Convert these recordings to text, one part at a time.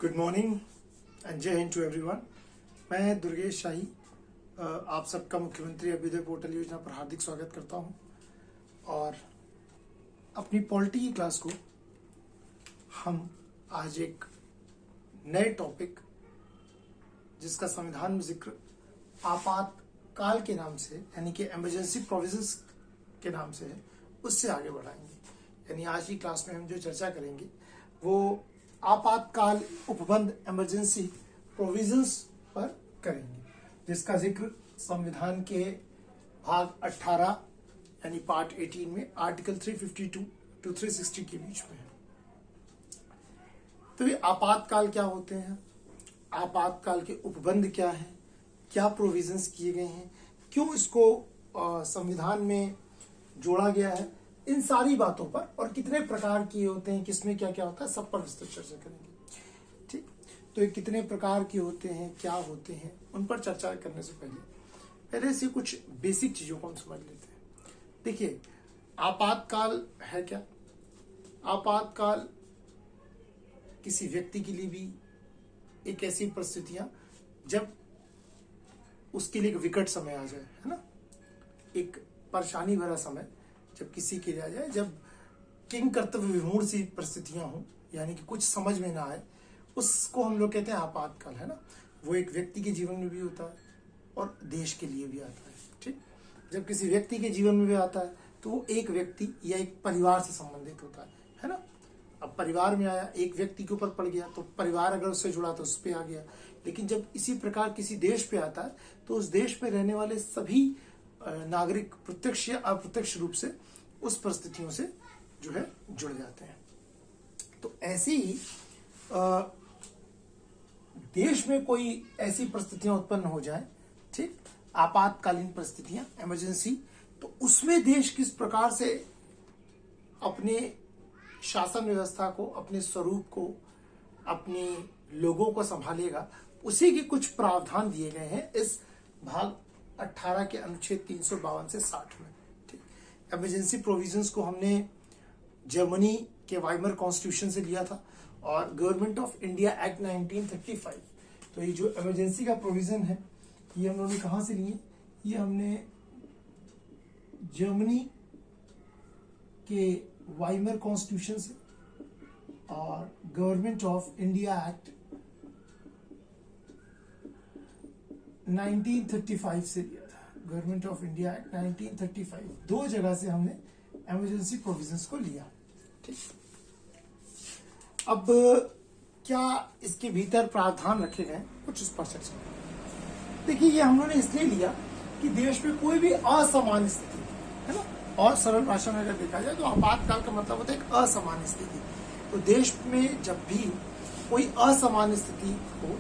Good morning and जय Hind to everyone. मैं दुर्गेश शाही आप सबका मुख्यमंत्री अभ्युदय पोर्टल योजना पर हार्दिक स्वागत करता हूं और अपनी पॉलिटी की क्लास को हम आज एक नए टॉपिक जिसका संविधान में जिक्र आपातकाल के नाम से यानी कि इमरजेंसी प्रोविजंस के नाम से है, उससे आगे बढ़ाएंगे। यानी आज की क्लास में हम जो चर्चा करेंगे वो आपातकाल उपबंध इमरजेंसी प्रोविजंस पर करेंगे, जिसका जिक्र संविधान के भाग 18 यानी पार्ट 18 में आर्टिकल 352 टू 360 के बीच में है। तो ये आपातकाल क्या होते हैं, आपातकाल के उपबंध क्या है, क्या प्रोविजंस किए गए हैं, क्यों इसको संविधान में जोड़ा गया है, इन सारी बातों पर और कितने प्रकार के होते हैं, किसमें क्या क्या होता है, सब पर विस्तृत चर्चा करेंगे। ठीक, तो ये कितने प्रकार के होते हैं, क्या होते हैं, उन पर चर्चा करने से पहले से कुछ बेसिक चीजों को हम समझ लेते हैं। देखिए, आपातकाल है क्या? आपातकाल किसी व्यक्ति के लिए भी एक ऐसी परिस्थितियां जब उसके लिए एक विकट समय आ जाए, है ना, एक परेशानी भरा समय जब किसी के लिए आ जाए, जब किंग कर्तव्य विमूढ़ सी परिस्थितियां हों, यानी कि कुछ समझ में ना आए, उसको हम लोग कहते हैं आपातकाल, है ना। वो एक व्यक्ति के जीवन में भी होता है और देश के लिए भी आता है। ठीक, जब किसी व्यक्ति के जीवन में भी आता है तो वो एक व्यक्ति या एक परिवार से संबंधित होता है ना। अब परिवार में आया, एक व्यक्ति के ऊपर पड़ गया तो परिवार अगर उससे जुड़ा तो उस पर आ गया। लेकिन जब इसी प्रकार किसी देश पे आता है तो उस देश में रहने वाले सभी नागरिक प्रत्यक्ष या अप्रत्यक्ष रूप से उस परिस्थितियों से जो है जुड़ जाते हैं। तो ऐसे ही देश में कोई ऐसी परिस्थितियां उत्पन्न हो जाए, ठीक, आपातकालीन परिस्थितियां, इमरजेंसी, तो उसमें देश किस प्रकार से अपने शासन व्यवस्था को, अपने स्वरूप को, अपने लोगों को संभालेगा, उसी के कुछ प्रावधान दिए गए हैं इस भाग 18 के अनुच्छेद 352 से 60 में। ठीक, इमरजेंसी प्रोविजंस को हमने जर्मनी के वाइमर कॉन्स्टिट्यूशन से लिया था और गवर्नमेंट ऑफ इंडिया एक्ट 1935। तो ये जो इमरजेंसी का प्रोविजन है ये हम लोगों ने कहां से लिए? ये हमने जर्मनी के वाइमर कॉन्स्टिट्यूशन से और गवर्नमेंट ऑफ इंडिया एक्ट 1935 से लिया था। गवर्नमेंट ऑफ इंडिया एक्ट 1935, दो जगह से हमने इमरजेंसी प्रोविजंस को लिया। ठीक, अब क्या इसके भीतर प्रावधान रखे गए, कुछ उस पर चर्चा करें। देखिए, ये हम लोगों ने इसलिए लिया कि देश में कोई भी असामान्य स्थिति, है ना, और सरल भाषा में अगर देखा जाए तो आपातकाल का मतलब होता है एक असामान्य स्थिति। तो देश में जब भी कोई असामान्य स्थिति हो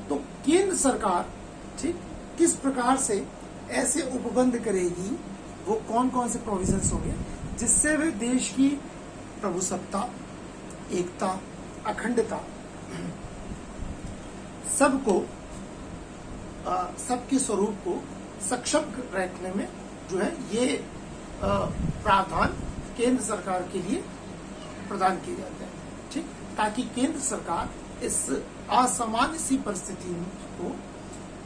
तो केंद्र सरकार, ठीक, किस प्रकार से ऐसे उपबंध करेगी, वो कौन कौन से प्रोविजंस होंगे जिससे वे देश की प्रभुसत्ता, एकता, अखंडता, सबको, सबके स्वरूप को सक्षम रखने में जो है ये प्रावधान केंद्र सरकार के लिए प्रदान किए जाते हैं। ठीक, ताकि केंद्र सरकार इस असामान्य सी परिस्थिति को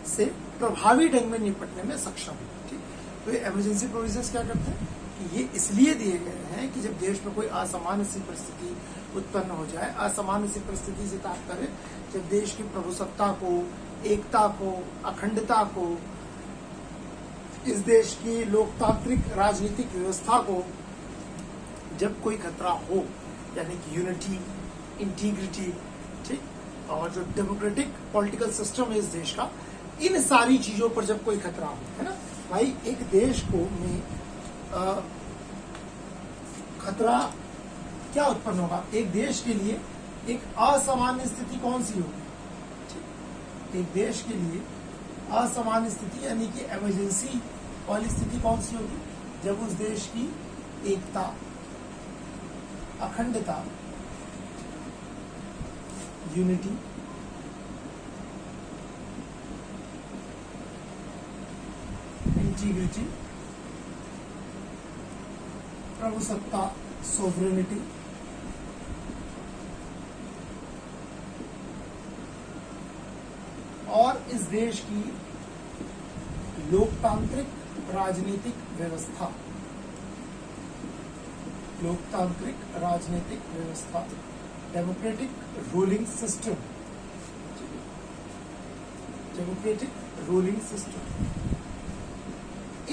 से प्रभावी ढंग में निपटने में सक्षम है। ठीक, तो ये इमरजेंसी प्रोविजंस क्या करते हैं कि ये इसलिए दिए गए हैं कि जब देश में कोई असामान्य सी परिस्थिति उत्पन्न हो जाए, असामान्य सी परिस्थिति से तात्पर्य जब देश की प्रभुसत्ता को, एकता को, अखंडता को, इस देश की लोकतांत्रिक राजनीतिक व्यवस्था को जब कोई खतरा हो, यानी कि यूनिटी, इंटीग्रिटी, ठीक, और जो डेमोक्रेटिक पॉलिटिकल सिस्टम है इस देश का, इन सारी चीजों पर जब कोई खतरा हो, है ना भाई, एक देश को में खतरा क्या उत्पन्न होगा? एक देश के लिए एक असामान्य स्थिति कौन सी होगी? ठीक, एक देश के लिए असामान्य स्थिति यानी कि इमरजेंसी वाली स्थिति कौन सी होगी? जब उस देश की एकता, अखंडता, यूनिटी, इंटीग्रिटी, प्रभुसत्ता, सोवरेनिटी, इस देश की लोकतांत्रिक राजनीतिक व्यवस्था, लोकतांत्रिक राजनीतिक व्यवस्था, democratic ruling system, democratic ruling system,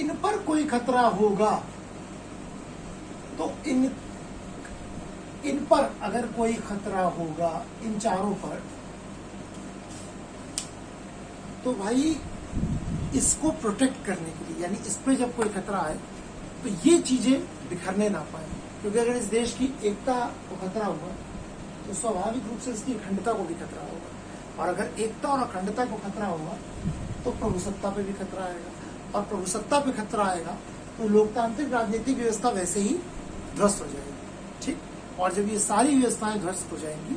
इन पर कोई खतरा होगा तो इन पर अगर कोई खतरा होगा, इन चारों पर, तो भाई इसको प्रोटेक्ट करने के लिए, यानी इस पे जब कोई खतरा आए तो ये चीजें बिखरने ना पाए, क्योंकि अगर इस देश की एकता को खतरा हुआ तो स्वाभाविक रूप से इसकी अखंडता को भी खतरा होगा, और अगर एकता और अखंडता को खतरा होगा तो प्रभुसत्ता पे भी खतरा आएगा, और प्रभुसत्ता पे खतरा आएगा तो लोकतांत्रिक राजनीतिक व्यवस्था वैसे ही ध्वस्त हो जाएगी। ठीक, और जब ये सारी व्यवस्थाएं ध्वस्त हो जाएंगी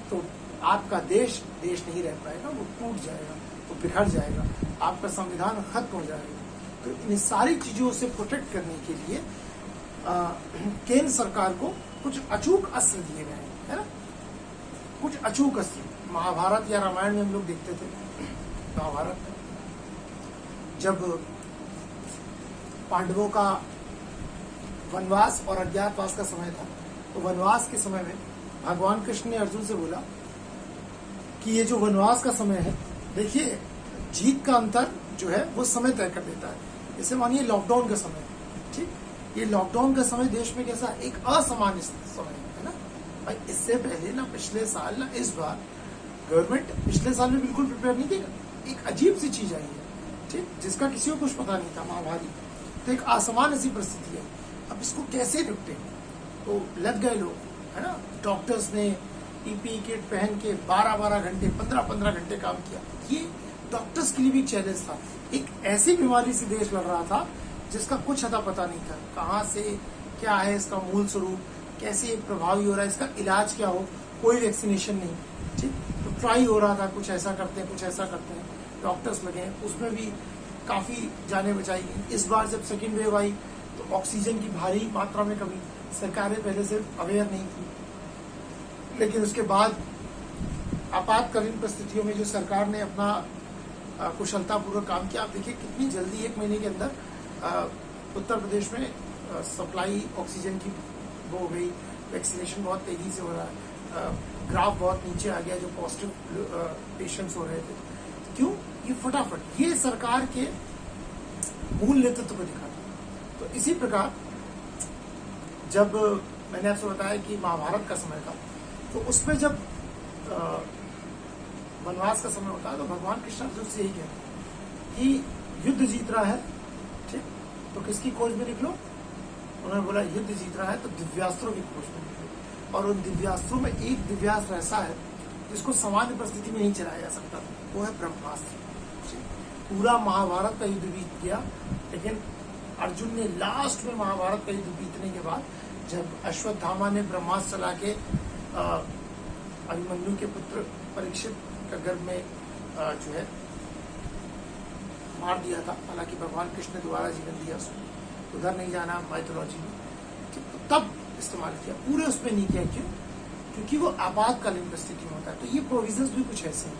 तो आपका देश नहीं रह पाएगा, वो टूट जाएगा, वो बिखर जाएगा, आपका संविधान खत्म हो जाएगा। तो इन सारी चीजों से प्रोटेक्ट करने के लिए केंद्र सरकार को कुछ अचूक अस्त्र दिए गए हैं, है ना, कुछ अचूक अस्त्र। महाभारत या रामायण में हम लोग देखते थे, महाभारत में जब पांडवों का वनवास और अज्ञातवास का समय था, तो वनवास के समय में भगवान कृष्ण ने अर्जुन से बोला कि ये जो वनवास का समय है, देखिए जीत का अंतर जो है वो समय तय कर देता है। जैसे मानिए लॉकडाउन का समय, ठीक, ये लॉकडाउन का समय देश में कैसा एक असामान्य समय है ना भाई। इससे पहले ना पिछले साल ना इस बार गवर्नमेंट पिछले साल में बिल्कुल प्रिपेयर नहीं थी, एक अजीब सी चीज आई है, ठीक, जिसका किसी को कुछ पता नहीं था, महामारी। तो एक असामान्य सी परिस्थिति है, अब इसको कैसे निपटे, तो लग गए लोग, है ना। डॉक्टर्स ने पीपीई किट पहन के 12-12 घंटे 15-15 घंटे काम किया। ये डॉक्टर्स के लिए भी चैलेंज था, एक ऐसी बीमारी से देश लड़ रहा था जिसका कुछ अता पता नहीं था, कहाँ से क्या है इसका मूल स्वरूप, कैसे प्रभावी हो रहा है, इसका इलाज क्या हो, कोई वैक्सीनेशन नहीं, ठीक। तो ट्राई हो रहा था, कुछ ऐसा करते हैं, कुछ ऐसा करते हैं, डॉक्टर्स लगे, उसमें भी काफी जानें बचाई गई। इस बार जब सेकेंड वेव आई तो ऑक्सीजन की भारी मात्रा में कमी, सरकारें पहले से अवेयर नहीं थी, लेकिन उसके बाद आपातकालीन परिस्थितियों में जो सरकार ने अपना कुशलतापूर्वक काम किया। आप देखिए कितनी जल्दी 1 महीने के अंदर उत्तर प्रदेश में सप्लाई ऑक्सीजन की वो हो गई, वैक्सीनेशन बहुत तेजी से हो रहा है, ग्राफ बहुत नीचे आ गया जो पॉजिटिव पेशेंट्स हो रहे थे। क्यों? ये फटाफट, ये सरकार के मूल नेतृत्व को दिखाता। तो इसी प्रकार जब मैंने आपसे बताया कि महाभारत का समय था, तो उसमें जब वनवास का समय होता है तो भगवान कृष्ण अर्जुन से यही कहते हैं कि युद्ध जीत रहा है, ठीक, तो किसकी खोज में निकलो। उन्होंने बोला युद्ध जीत रहा है तो दिव्यास्त्रों की खोज में निकलो, और उन दिव्यास्त्रों में एक दिव्यास्त्र ऐसा है जिसको सामान्य परिस्थिति में नहीं चलाया जा सकता, वो है ब्रह्मास्त्र। पूरा महाभारत का युद्ध बीत गया, लेकिन अर्जुन ने लास्ट में महाभारत का युद्ध बीतने के बाद जब अश्वत्थामा ने ब्रह्मास्त्र चला के अभिमन्यु के पुत्र परीक्षित का गर्भ में जो है मार दिया था, हालांकि भगवान कृष्ण ने दोबारा जीवन दिया उसको, उधर नहीं जाना माइथोलॉजी में, तब इस्तेमाल किया, पूरे उसमें नहीं किया। क्यों? क्योंकि वो आपातकालीन परिस्थिति में होता है। तो ये प्रोविजंस भी कुछ ऐसे हैं,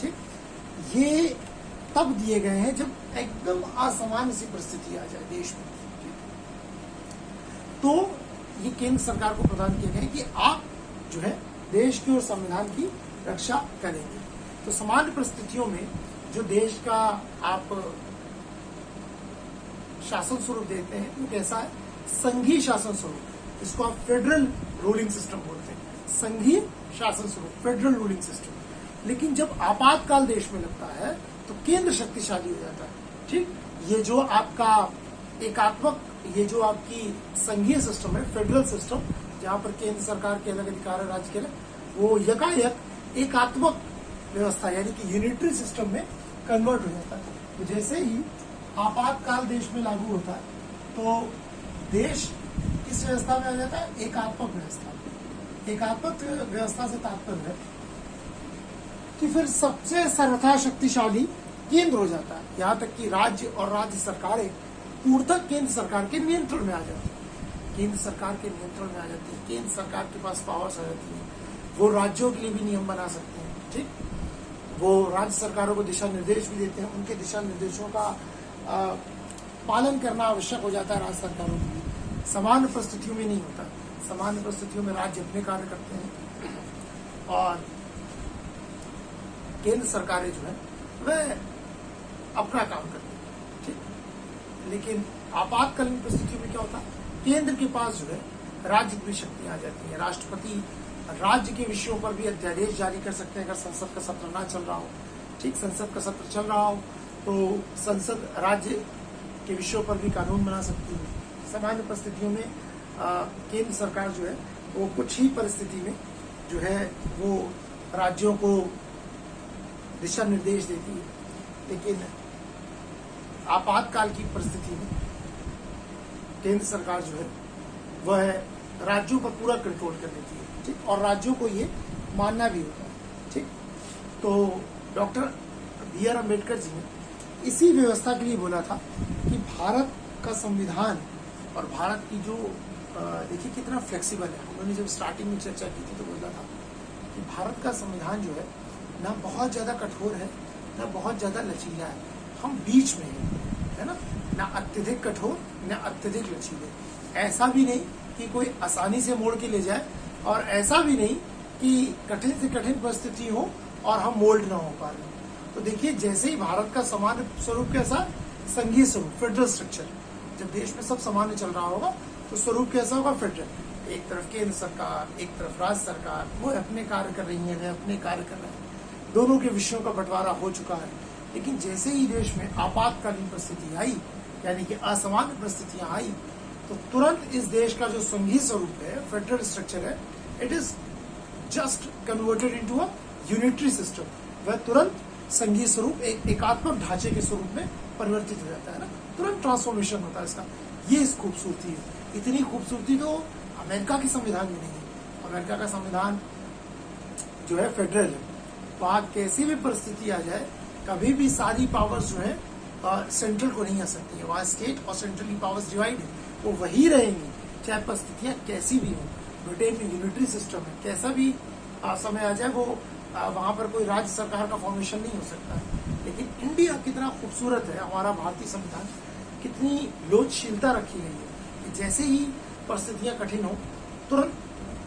ठीक, ये तब दिए गए हैं जब एकदम असामान्य सी परिस्थिति आ जाए देश में, तो ये केंद्र सरकार को प्रदान किए गए कि आप जो है देश की और संविधान की रक्षा करेंगे। तो सामान्य परिस्थितियों में जो देश का आप शासन स्वरूप देते हैं वो कैसा है? संघीय शासन स्वरूप, इसको आप फेडरल रूलिंग सिस्टम बोलते हैं, संघीय शासन स्वरूप, फेडरल रूलिंग सिस्टम। लेकिन जब आपातकाल देश में लगता है तो केंद्र शक्तिशाली हो जाता है, ठीक। ये जो आपका एकात्मक, ये जो आपकी संघीय सिस्टम है, फेडरल सिस्टम, जहां पर केंद्र सरकार के अलग अधिकार है राज्य के लिए, वो यकायक एकात्मक व्यवस्था यानी कि यूनिटरी सिस्टम में कन्वर्ट हो जाता है। तो जैसे ही आपातकाल देश में लागू होता है तो देश किस व्यवस्था में आ जाता है? एकात्मक व्यवस्था। एकात्मक व्यवस्था से तात्पर्य है कि फिर सबसे सर्वथा शक्तिशाली केंद्र हो जाता है, यहाँ तक कि राज्य और राज्य सरकारें पूर्णतः केंद्र सरकार के नियंत्रण में आ जाती है, केंद्र सरकार के नियंत्रण में आ जाती है, केंद्र सरकार के पास पावर्स आ जाती है, वो राज्यों के लिए भी नियम बना सकते हैं, ठीक। वो राज्य सरकारों को दिशा निर्देश भी देते हैं। उनके दिशा निर्देशों का पालन करना आवश्यक हो जाता है राज्य सरकारों के लिए। सामान्य परिस्थितियों में नहीं होता। सामान्य परिस्थितियों में राज्य अपने कार्य करते हैं और केंद्र सरकारें जो है वह अपना काम करती है, ठीक। लेकिन आपातकालीन परिस्थितियों में क्या होता है, केंद्र के पास जो है राज्य की शक्तियां आ जाती है। राष्ट्रपति राज्य के विषयों पर भी अध्यादेश जारी कर सकते हैं अगर संसद का सत्र ना चल रहा हो, ठीक। संसद का सत्र चल रहा हो तो संसद राज्य के विषयों पर भी कानून बना सकती है। सामान्य परिस्थितियों में केंद्र सरकार जो है वो कुछ ही परिस्थिति में जो है वो राज्यों को दिशा निर्देश देती है, लेकिन आपातकाल की परिस्थिति में केंद्र सरकार जो है वह राज्यों पर पूरा कंट्रोल कर देती है, ठीक। और राज्यों को ये मानना भी होता है, ठीक। तो डॉक्टर B.R. अम्बेडकर जी ने इसी व्यवस्था के लिए बोला था कि भारत का संविधान और भारत की जो देखिए कितना फ्लेक्सिबल है। उन्होंने जब स्टार्टिंग में चर्चा की थी तो बोला था कि भारत का संविधान जो है ना बहुत ज्यादा कठोर है ना बहुत ज्यादा लचीला है, हम बीच में है ना, ना अत्यधिक कठोर ना अत्यधिक लचीले। ऐसा भी नहीं कि कोई आसानी से मोड़ के ले जाए और ऐसा भी नहीं कि कठिन से कठिन परिस्थिति हो और हम मोल्ड ना हो पा रहे। तो देखिए जैसे ही भारत का सामान्य स्वरूप कैसा, संघीय स्वरूप, फेडरल स्ट्रक्चर। जब देश में सब सामान्य चल रहा होगा तो स्वरूप कैसा होगा, फेडरल। एक तरफ केंद्र सरकार, एक तरफ राज्य सरकार, वो अपने कार्य कर रही है, वे अपने कार्य कर रहे हैं। दोनों के विषयों का बंटवारा हो चुका है। लेकिन जैसे ही देश में आपातकालीन परिस्थिति आई, यानी कि असामान्य परिस्थितियां आई, तो तुरंत इस देश का जो संघीय स्वरूप है, फेडरल स्ट्रक्चर है, it is just converted into a unitary system. वह तुरंत संघीय स्वरूप एक एकात्मक ढांचे के स्वरूप में परिवर्तित हो जाता है ना, तुरंत ट्रांसफॉर्मेशन होता है इसका। ये इस खूबसूरती है। इतनी खूबसूरती तो अमेरिका के संविधान में नहीं है। अमेरिका का संविधान जो है फेडरल है, वहां कैसी भी परिस्थिति आ जाए कभी भी सारी पावर्स जो है सेंट्रल को नहीं आ सकती है। वहां स्टेट और सेंट्रल की पावर्स डिवाइड है, वो वही रहेंगी चाहे परिस्थितियां कैसी भी हो। ब्रिटेन में यूनिटरी सिस्टम है, कैसा भी समय आ जाए वो वहां पर कोई राज्य सरकार का फॉर्मेशन नहीं हो सकता है। लेकिन इंडिया कितना खूबसूरत है, हमारा भारतीय संविधान कितनी लोचशीलता रखी गई है कि जैसे ही परिस्थितियां कठिन हो तुरंत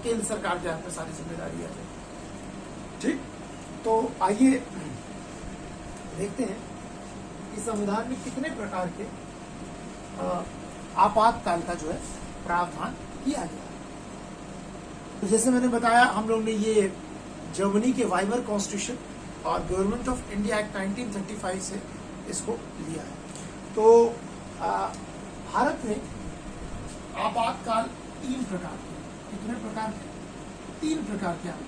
केंद्र सरकार के हाथ में सारी जिम्मेदारी आ जाए, ठीक। तो आइए देखते हैं कि संविधान में कितने प्रकार के आपातकाल का जो है प्रावधान किया गया। तो जैसे मैंने बताया, हम लोग ने ये जर्मनी के वाइमर कॉन्स्टिट्यूशन और गवर्नमेंट ऑफ इंडिया एक्ट 1935 से इसको लिया है। तो भारत में आपातकाल 3 प्रकार के, कितने प्रकार के, 3 प्रकार के आपातकाल।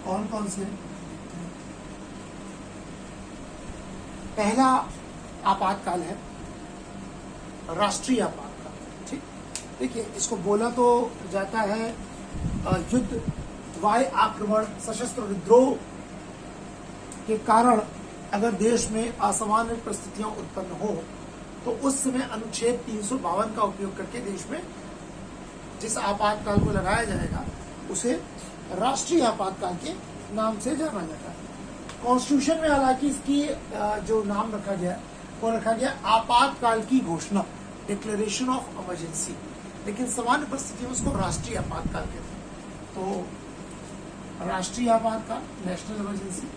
कौन कौन से? पहला आपातकाल है राष्ट्रीय आपातकाल, ठीक। देखिए इसको बोला तो जाता है युद्ध, वायु आक्रमण, सशस्त्र विद्रोह के कारण अगर देश में असामान्य परिस्थितियां उत्पन्न हो तो उस समय अनुच्छेद 352 का उपयोग करके देश में जिस आपातकाल को लगाया जाएगा उसे राष्ट्रीय आपातकाल के नाम से जाना जाता है। कॉन्स्टिट्यूशन में हालांकि इसकी जो नाम रखा गया वो रखा गया आपातकाल की घोषणा, डिक्लेरेशन ऑफ इमरजेंसी, लेकिन सामान्य परिस्थितियों में उसको राष्ट्रीय आपातकाल कहते हैं। तो राष्ट्रीय आपातकाल, नेशनल इमरजेंसी,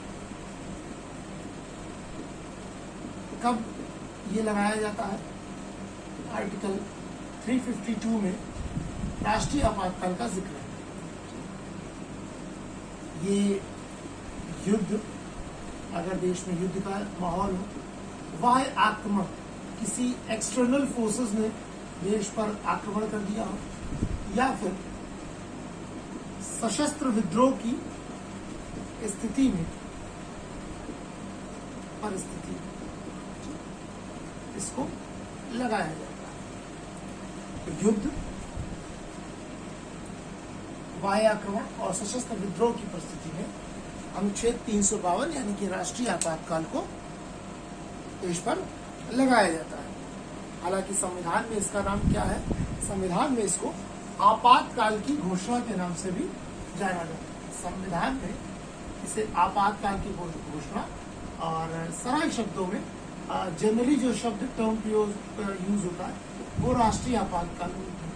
कब ये लगाया जाता है? आर्टिकल 352 में राष्ट्रीय आपातकाल का जिक्र है। ये युद्ध, अगर देश में युद्ध का माहौल हो, वायु आक्रमण, किसी एक्सटर्नल फोर्सेस ने देश पर आक्रमण कर दिया हो, या फिर सशस्त्र विद्रोह की स्थिति में, परिस्थिति, इसको लगाया जाता है। युद्ध, वायु आक्रमण और सशस्त्र विद्रोह की परिस्थिति में अनुच्छेद 352 यानी कि राष्ट्रीय आपातकाल को देश पर लगाया जाता है। हालांकि संविधान में इसका नाम क्या है? संविधान में इसको आपातकाल की घोषणा के नाम से भी जाना जाता है। संविधान में इसे आपातकाल की घोषणा, और सरल शब्दों में जनरली जो शब्द टर्म यूज होता है वो राष्ट्रीय आपातकाल होता है।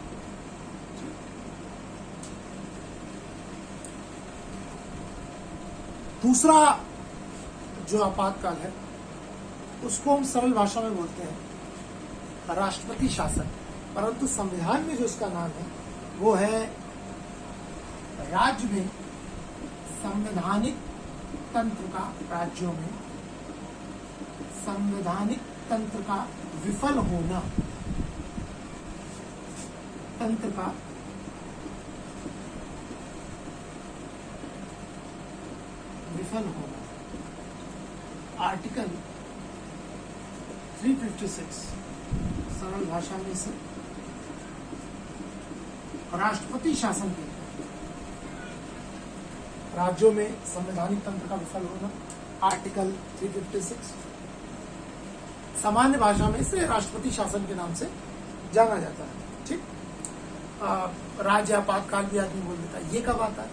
दूसरा जो आपातकाल है उसको हम सरल भाषा में बोलते हैं राष्ट्रपति शासन, परंतु संविधान में जो इसका नाम है वो है राज्य में संवैधानिक तंत्र का, राज्यों में संवैधानिक तंत्र का विफल होना, तंत्र का विफल होना। आर्टिकल 356 सरल भाषा में इसे राष्ट्रपति शासन के राज्यों में संवैधानिक तंत्र का विफल होना, आर्टिकल 356 सामान्य भाषा में इसे राष्ट्रपति शासन के नाम से जाना जाता है। ठीक, राज्य आपातकाल भी आदमी बोल देता है। ये कब आता है?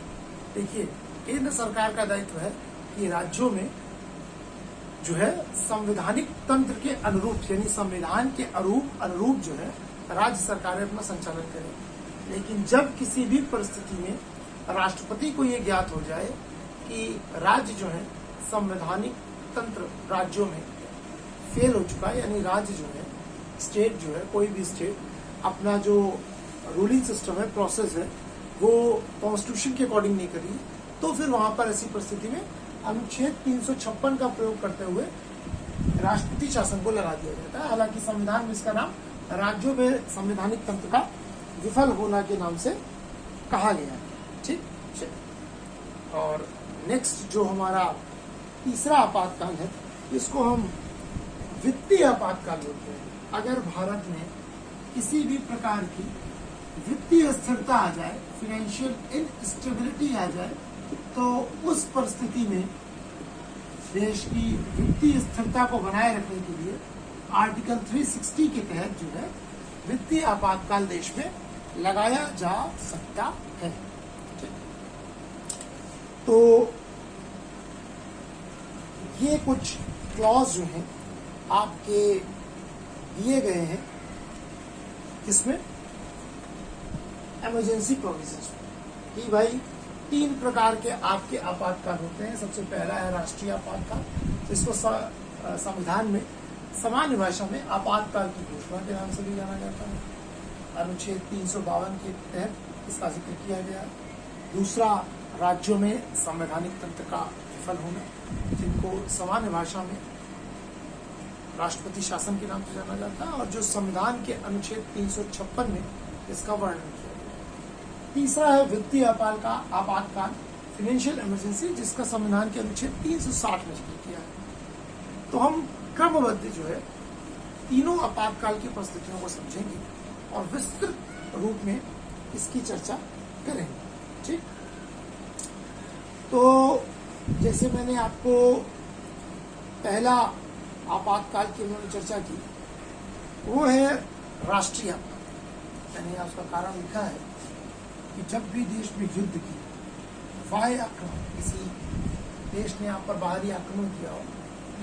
देखिए, केंद्र सरकार का दायित्व है कि राज्यों में जो है संवैधानिक तंत्र के अनुरूप, यानी संविधान के अनुरूप जो है राज्य सरकारें अपना संचालन करें। लेकिन जब किसी भी परिस्थिति में राष्ट्रपति को ये ज्ञात हो जाए कि राज्य जो है संवैधानिक तंत्र राज्यों में फेल हो चुका है, यानी राज्य जो है, स्टेट जो है, कोई भी स्टेट अपना जो रूलिंग सिस्टम है, प्रोसेस है, वो कॉन्स्टिट्यूशन के अकॉर्डिंग नहीं कर रही, तो फिर वहां पर ऐसी परिस्थिति में अनुच्छेद 356 का प्रयोग करते हुए राष्ट्रपति शासन को लगा दिया जाता है। हालांकि संविधान में इसका नाम राज्यों में संवैधानिक तंत्र का विफल होना के नाम से कहा गया है। ठीक, और नेक्स्ट जो हमारा तीसरा आपातकाल है, इसको हम वित्तीय आपातकाल बोलते हैं। अगर भारत में किसी भी प्रकार की वित्तीय स्थिरता आ जाए, फाइनेंशियल इनस्टेबिलिटी आ जाए, तो उस परिस्थिति में देश की वित्तीय स्थिरता को बनाए रखने के लिए आर्टिकल 360 के तहत जो है वित्तीय आपातकाल देश में लगाया जा सकता है। तो ये कुछ क्लॉज जो हैं आपके दिए गए हैं, किसमें? इमरजेंसी प्रोविजंस में, कि भाई 3 प्रकार के आपके आपातकाल होते हैं। सबसे पहला है राष्ट्रीय आपातकाल, जिसको संविधान में सामान्य भाषा में आपातकाल की घोषणा के नाम से भी जाना जाता है। अनुच्छेद 352 के तहत इसका जिक्र किया गया। दूसरा, राज्यों में संवैधानिक तंत्र का विफल होना, जिनको सामान्य भाषा में राष्ट्रपति शासन के नाम से जाना जाता है, और जो संविधान के अनुच्छेद 356 में इसका वर्णन किया गया। तीसरा है वित्तीय आपातकाल, फाइनेंशियल इमरजेंसी, जिसका संविधान के अनुच्छेद 360 में जिक्र किया है। तो हम क्रमबद्ध जो है तीनों आपातकाल की परिस्थितियों को समझेंगे और विस्तृत रूप में इसकी चर्चा करेंगे। ठीक, तो जैसे मैंने आपको पहला आपातकाल की उन्होंने चर्चा की, वो है राष्ट्रीय आपातकाल। मैंने यहाँ उसका कारण लिखा है कि जब भी देश में युद्ध की, बाह्य आक्रमण, किसी देश ने आप पर बाहरी आक्रमण किया हो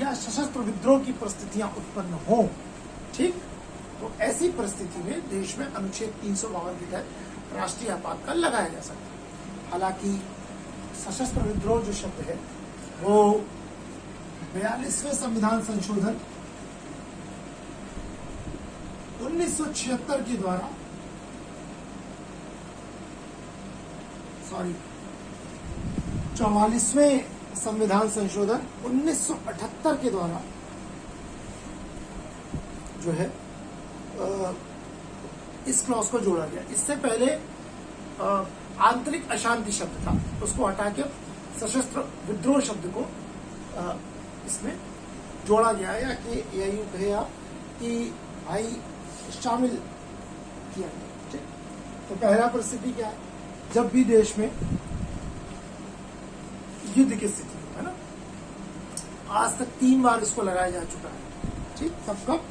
या सशस्त्र विद्रोह की परिस्थितियां उत्पन्न हो, ठीक, तो ऐसी परिस्थिति में देश में अनुच्छेद 352 के तहत राष्ट्रीय आपातकाल लगाया जा सकता है। हालांकि सशस्त्र विद्रोह जो शब्द है वो 42वें संविधान संशोधन 1976 के द्वारा, 44वें संविधान संशोधन 1978 के द्वारा जो है इस क्लॉज को जोड़ा गया। इससे पहले आंतरिक अशांति शब्द था, उसको हटा के सशस्त्र विद्रोह शब्द को इसमें जोड़ा गया है, या कि यही कहे आप कि भाई शामिल किया गया। ठीक, तो पहला परिस्थिति क्या है? जब भी देश में युद्ध की स्थिति है ना, आज तक 3 बार इसको लगाया जा चुका है। ठीक, तब कब?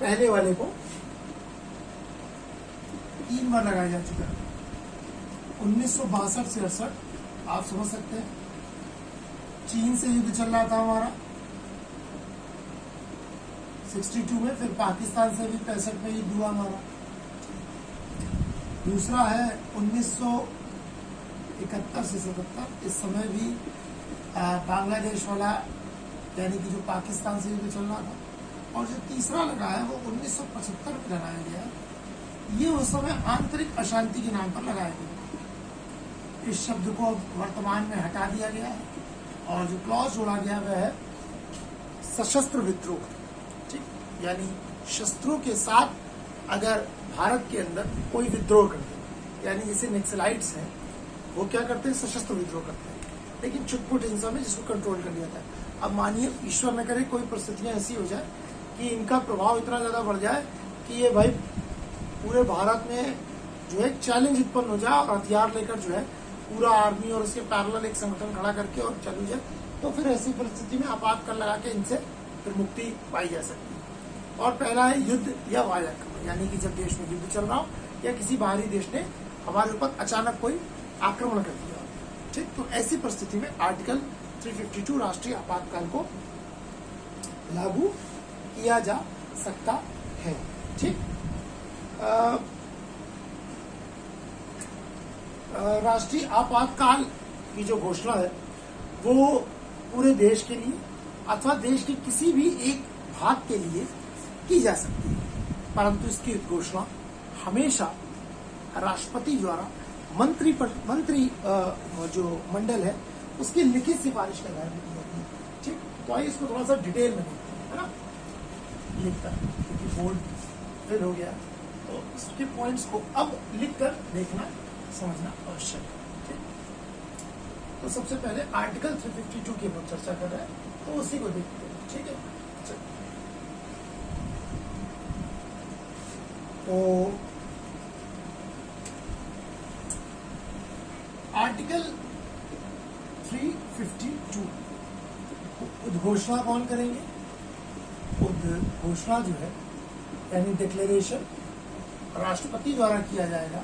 पहले वाले को 3 बार लगाया जा चुका है। 1962 से 68 आप समझ सकते हैं। चीन से युद्ध चल रहा था हमारा 62 में, फिर पाकिस्तान से भी 65 में युद्ध हुआ हमारा। दूसरा है 1971 से 77, इस समय भी बांग्लादेश वाला यानी कि जो पाकिस्तान से युद्ध चल रहा था। और जो तीसरा लगा है वो 1975 में लगाया गया है। ये उस समय आंतरिक अशांति के नाम पर लगाया गया। इस शब्द को वर्तमान में हटा दिया गया है और जो क्लॉज जोड़ा गया वह है सशस्त्र विद्रोह। ठीक, यानी शस्त्रों के साथ अगर भारत के अंदर कोई विद्रोह करते हैं, यानी जैसे नक्सलाइट्स हैं, वो क्या करते हैं, सशस्त्र विद्रोह करते हैं, लेकिन छुटपुट हिंसा में जिसको कंट्रोल कर लिया जाता है। अब मानिए ईश्वर न करे कोई परिस्थितियां ऐसी हो जाए कि इनका प्रभाव इतना ज्यादा बढ़ जाए कि ये भाई पूरे भारत में जो है चैलेंज उत्पन्न हो जाए और हथियार लेकर जो है पूरा आर्मी और उसके पैरेलल एक संगठन खड़ा करके और चलू जाए, तो फिर ऐसी परिस्थिति में आपातकाल लगा के इनसे फिर मुक्ति पाई जा सकती है। और पहला है युद्ध या वायु आक्रमण, यानी कि जब देश में युद्ध चल रहा हो या किसी बाहरी देश ने हमारे ऊपर अचानक कोई आक्रमण कर दिया। ठीक, तो ऐसी परिस्थिति में आर्टिकल 352 राष्ट्रीय आपातकाल को लागू किया जा सकता है। ठीक, राष्ट्रीय आपातकाल की जो घोषणा है वो पूरे देश के लिए अथवा देश के किसी भी एक भाग के लिए की जा सकती है, परंतु इसकी घोषणा हमेशा राष्ट्रपति द्वारा मंत्री जो मंडल है उसकी लिखित सिफारिश के आधार पर की जाती है। ठीक, तो आइए इसको थोड़ा सा डिटेल में देखते हैं, है ना, लिखकर, क्योंकि बोर्ड फिल हो गया तो इसके पॉइंट्स को अब लिखकर देखना समझना आवश्यक है। ठीक, तो सबसे पहले आर्टिकल 352 की हम चर्चा कर रहे हैं, तो उसी को देखते हैं। ठीक है, तो आर्टिकल 352 उद्घोषणा कौन करेंगे? उद्घोषणा जो है यानी डिक्लेरेशन राष्ट्रपति द्वारा किया जाएगा,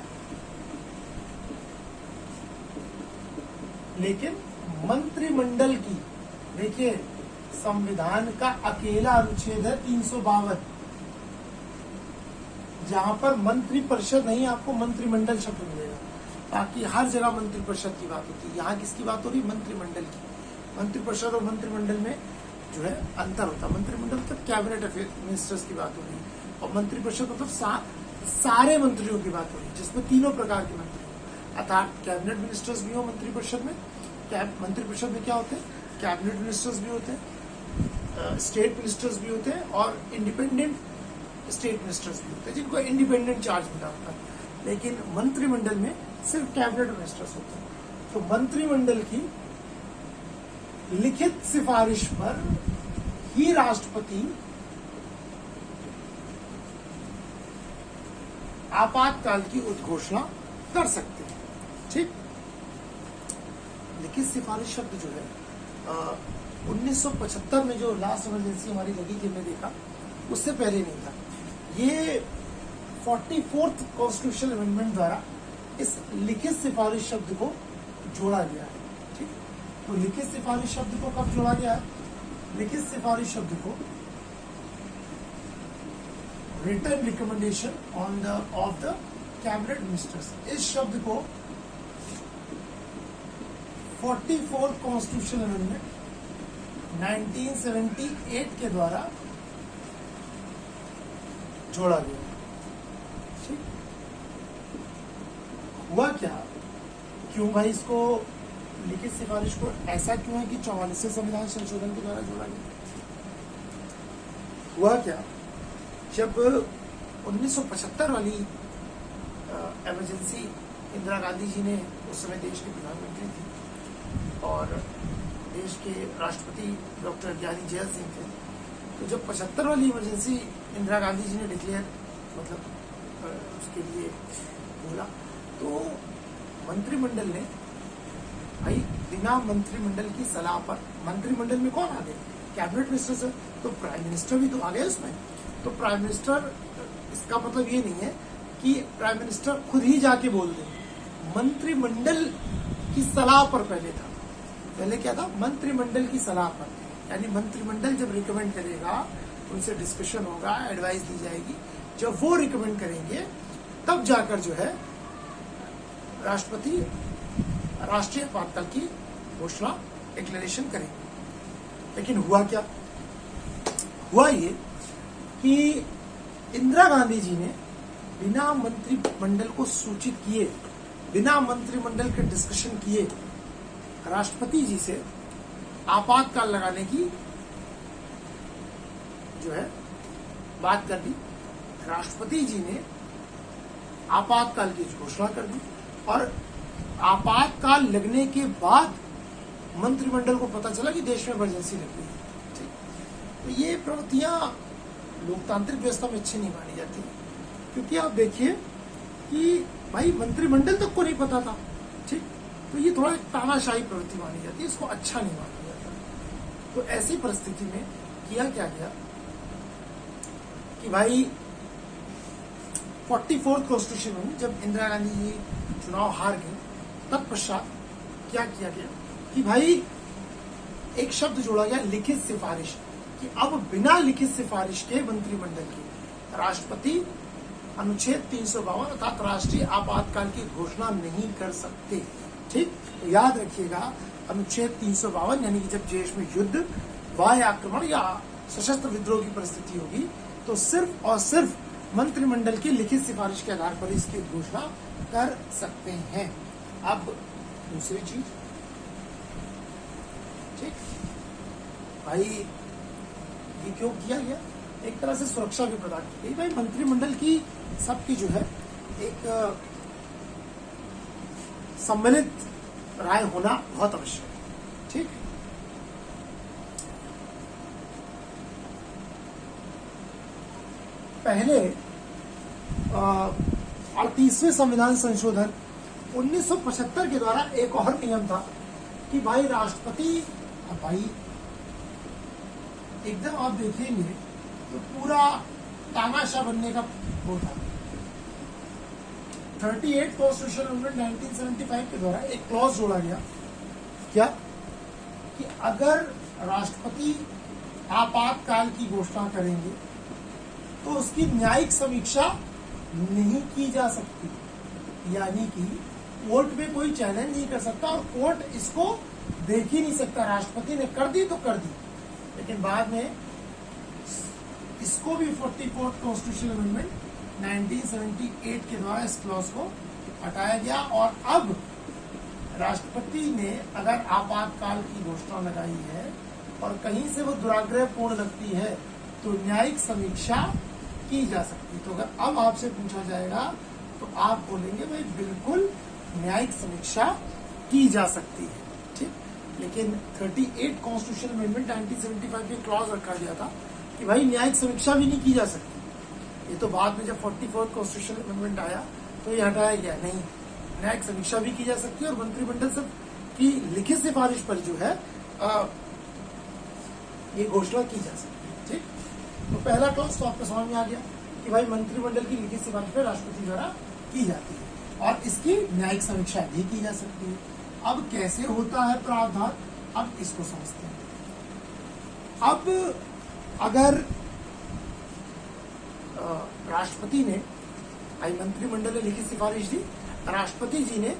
लेकिन मंत्रिमंडल की, देखिए संविधान का अकेला अनुच्छेद है 352, जहां पर मंत्रिपरिषद नहीं, आपको मंत्रिमंडल शब्द मिलेगा। बाकी हर जगह मंत्रिपरिषद की बात होती है, यहाँ किसकी बात हो रही? मंत्रिमंडल की। मंत्रिपरिषद और मंत्रिमंडल में जो है अंतर होता है। मंत्रिमंडल मतलब कैबिनेट अफेयर मिनिस्टर्स की बात हो रही है, और मंत्रिपरिषद मतलब सारे मंत्रियों की बात हो रही है, जिसमें तीनों प्रकार के मंत्री हो, अर्थात कैबिनेट मिनिस्टर्स भी हो मंत्रिपरिषद में। मंत्रिपरिषद में क्या होते हैं? कैबिनेट मिनिस्टर्स भी होते हैं, स्टेट मिनिस्टर्स भी होते हैं, और इंडिपेंडेंट स्टेट मिनिस्टर्स भी होते हैं, जिनको इंडिपेंडेंट चार्ज मिला होता है। लेकिन मंत्रिमंडल में सिर्फ कैबिनेट मिनिस्टर्स होते हैं। तो मंत्रिमंडल की लिखित सिफारिश पर ही राष्ट्रपति आपातकाल की उद्घोषणा कर सकते हैं। ठीक, लिखित सिफारिश शब्द जो है 1975 में जो लास्ट इमरजेंसी हमारी लगी थी, हमने देखा, उससे पहले नहीं था। ये 44th कॉन्स्टिट्यूशनल अमेंडमेंट द्वारा इस लिखित सिफारिश शब्द को जोड़ा गया है। ठीक, तो लिखित सिफारिश शब्द को कब जोड़ा गया है? लिखित सिफारिश शब्द को written recommendation of the cabinet ministers, इस शब्द को 44th कॉन्स्टिट्यूशनल अमेंडमेंट 1978 के द्वारा जोड़ा गया। ठीक, हुआ क्या, क्यों भाई इसको लिखित सिफारिश को ऐसा क्यों है कि 44वें संविधान संशोधन के द्वारा जोड़ा गया? हुआ क्या, जब 1975 वाली इमरजेंसी इंदिरा गांधी जी ने, उस समय देश के प्रधानमंत्री थी और देश के राष्ट्रपति डॉक्टर ज्ञानी जैल सिंह थे, तो जब 75 वाली इमरजेंसी इंदिरा गांधी जी ने डिक्लेयर मतलब उसके लिए बोला, तो मंत्रिमंडल ने भाई बिना मंत्रिमंडल की सलाह पर, मंत्रिमंडल में कौन आ गए? कैबिनेट मिनिस्टर से, तो प्राइम मिनिस्टर भी तो आ गए उसमें। तो प्राइम मिनिस्टर, इसका मतलब ये नहीं है कि प्राइम मिनिस्टर खुद ही जाके बोल दें, मंत्रिमंडल की सलाह पर पहले था। पहले क्या था? मंत्रिमंडल की सलाह पर, यानी मंत्रिमंडल जब रिकमेंड करेगा, उनसे डिस्कशन होगा, एडवाइस दी जाएगी, जब वो रिकमेंड करेंगे तब जाकर जो है राष्ट्रपति राष्ट्रीय आपातकाल की घोषणा डिक्लेरेशन करेंगे। लेकिन हुआ क्या? हुआ ये कि इंदिरा गांधी जी ने बिना मंत्रिमंडल को सूचित किए, बिना मंत्रिमंडल के डिस्कशन किए राष्ट्रपति जी से आपातकाल लगाने की जो है बात कर दी। राष्ट्रपति जी ने आपातकाल की घोषणा कर दी और आपातकाल लगने के बाद मंत्रिमंडल को पता चला कि देश में इमरजेंसी लग गई है। ठीक, तो ये प्रवृत्तियां लोकतांत्रिक व्यवस्था में अच्छी नहीं मानी जाती, क्योंकि आप देखिए कि भाई मंत्रिमंडल तक को नहीं पता था। ठीक, तो ये थोड़ा तानाशाही प्रवृत्ति मानी जाती है, इसको अच्छा नहीं माना जाता। तो ऐसी परिस्थिति में किया क्या गया कि भाई 44th कॉन्स्टिट्यूशन में जब इंदिरा गांधी जी चुनाव हार गए, तत्पश्चात क्या किया गया कि भाई एक शब्द जोड़ा गया, लिखित सिफारिश, कि अब बिना लिखित सिफारिश के मंत्रिमंडल की राष्ट्रपति अनुच्छेद 352 अर्थात राष्ट्रीय आपातकाल की घोषणा नहीं कर सकते। ठीक, तो याद रखिएगा अनुच्छेद 352 यानी कि जब देश में युद्ध, बाह्य आक्रमण या सशस्त्र विद्रोह की परिस्थिति होगी तो सिर्फ और सिर्फ मंत्रिमंडल की लिखित सिफारिश के आधार पर इसकी घोषणा कर सकते हैं। अब दूसरी चीज, ठीक भाई, ये क्यों किया गया? एक तरह से सुरक्षा भी प्रदान की गई। भाई मंत्रिमंडल की सबकी जो है एक सम्मिलित राय होना बहुत आवश्यक है। ठीक, पहले 38वें संविधान संशोधन 1975 के द्वारा एक और नियम था कि भाई राष्ट्रपति, भाई एकदम आप देखेंगे तो पूरा तानाशाह बनने का वो था। 38 कॉन्स्टिट्यूशन अमेंडमेंट 1975 के द्वारा एक क्लॉज जोड़ा गया, क्या कि अगर राष्ट्रपति आपातकाल की घोषणा करेंगे तो उसकी न्यायिक समीक्षा नहीं की जा सकती, यानी कि कोर्ट में कोई चैलेंज नहीं कर सकता और कोर्ट इसको देख ही नहीं सकता। राष्ट्रपति ने कर दी तो कर दी, लेकिन बाद में इसको भी 44th कॉन्स्टिट्यूशन अमेंडमेंट 1978 के द्वारा इस क्लॉज को हटाया गया और अब राष्ट्रपति ने अगर आपातकाल की घोषणा लगाई है और कहीं से वो दुराग्रहपूर्ण लगती है तो न्यायिक समीक्षा की जा सकती। तो अगर अब आपसे पूछा जाएगा तो आप बोलेंगे भाई बिल्कुल न्यायिक समीक्षा की जा सकती है। ठीक, लेकिन 38 कॉन्स्टिट्यूशन अमेंडमेंट 1975 में क्लॉज रखा गया था कि भाई न्यायिक समीक्षा भी नहीं की जा सकती। ये तो बाद में जब 44th कॉन्स्टिट्यूशन अमेंडमेंट आया तो ये हटाया गया, नहीं, न्यायिक समीक्षा भी की जा सकती है और मंत्रिमंडल सब की लिखित सिफारिश पर जो है ये घोषणा की जा सकती है। ठीक, तो पहला क्लॉज तो आपको समझ में आ गया कि भाई मंत्रिमंडल की लिखित सिफारिश पर राष्ट्रपति द्वारा की जाती है और इसकी न्यायिक समीक्षा भी की जा सकती है। अब कैसे होता है प्रावधान, अब इसको समझते हैं। अब अगर राष्ट्रपति ने, मंत्रिमंडल ने लिखित सिफारिश दी, राष्ट्रपति जी ने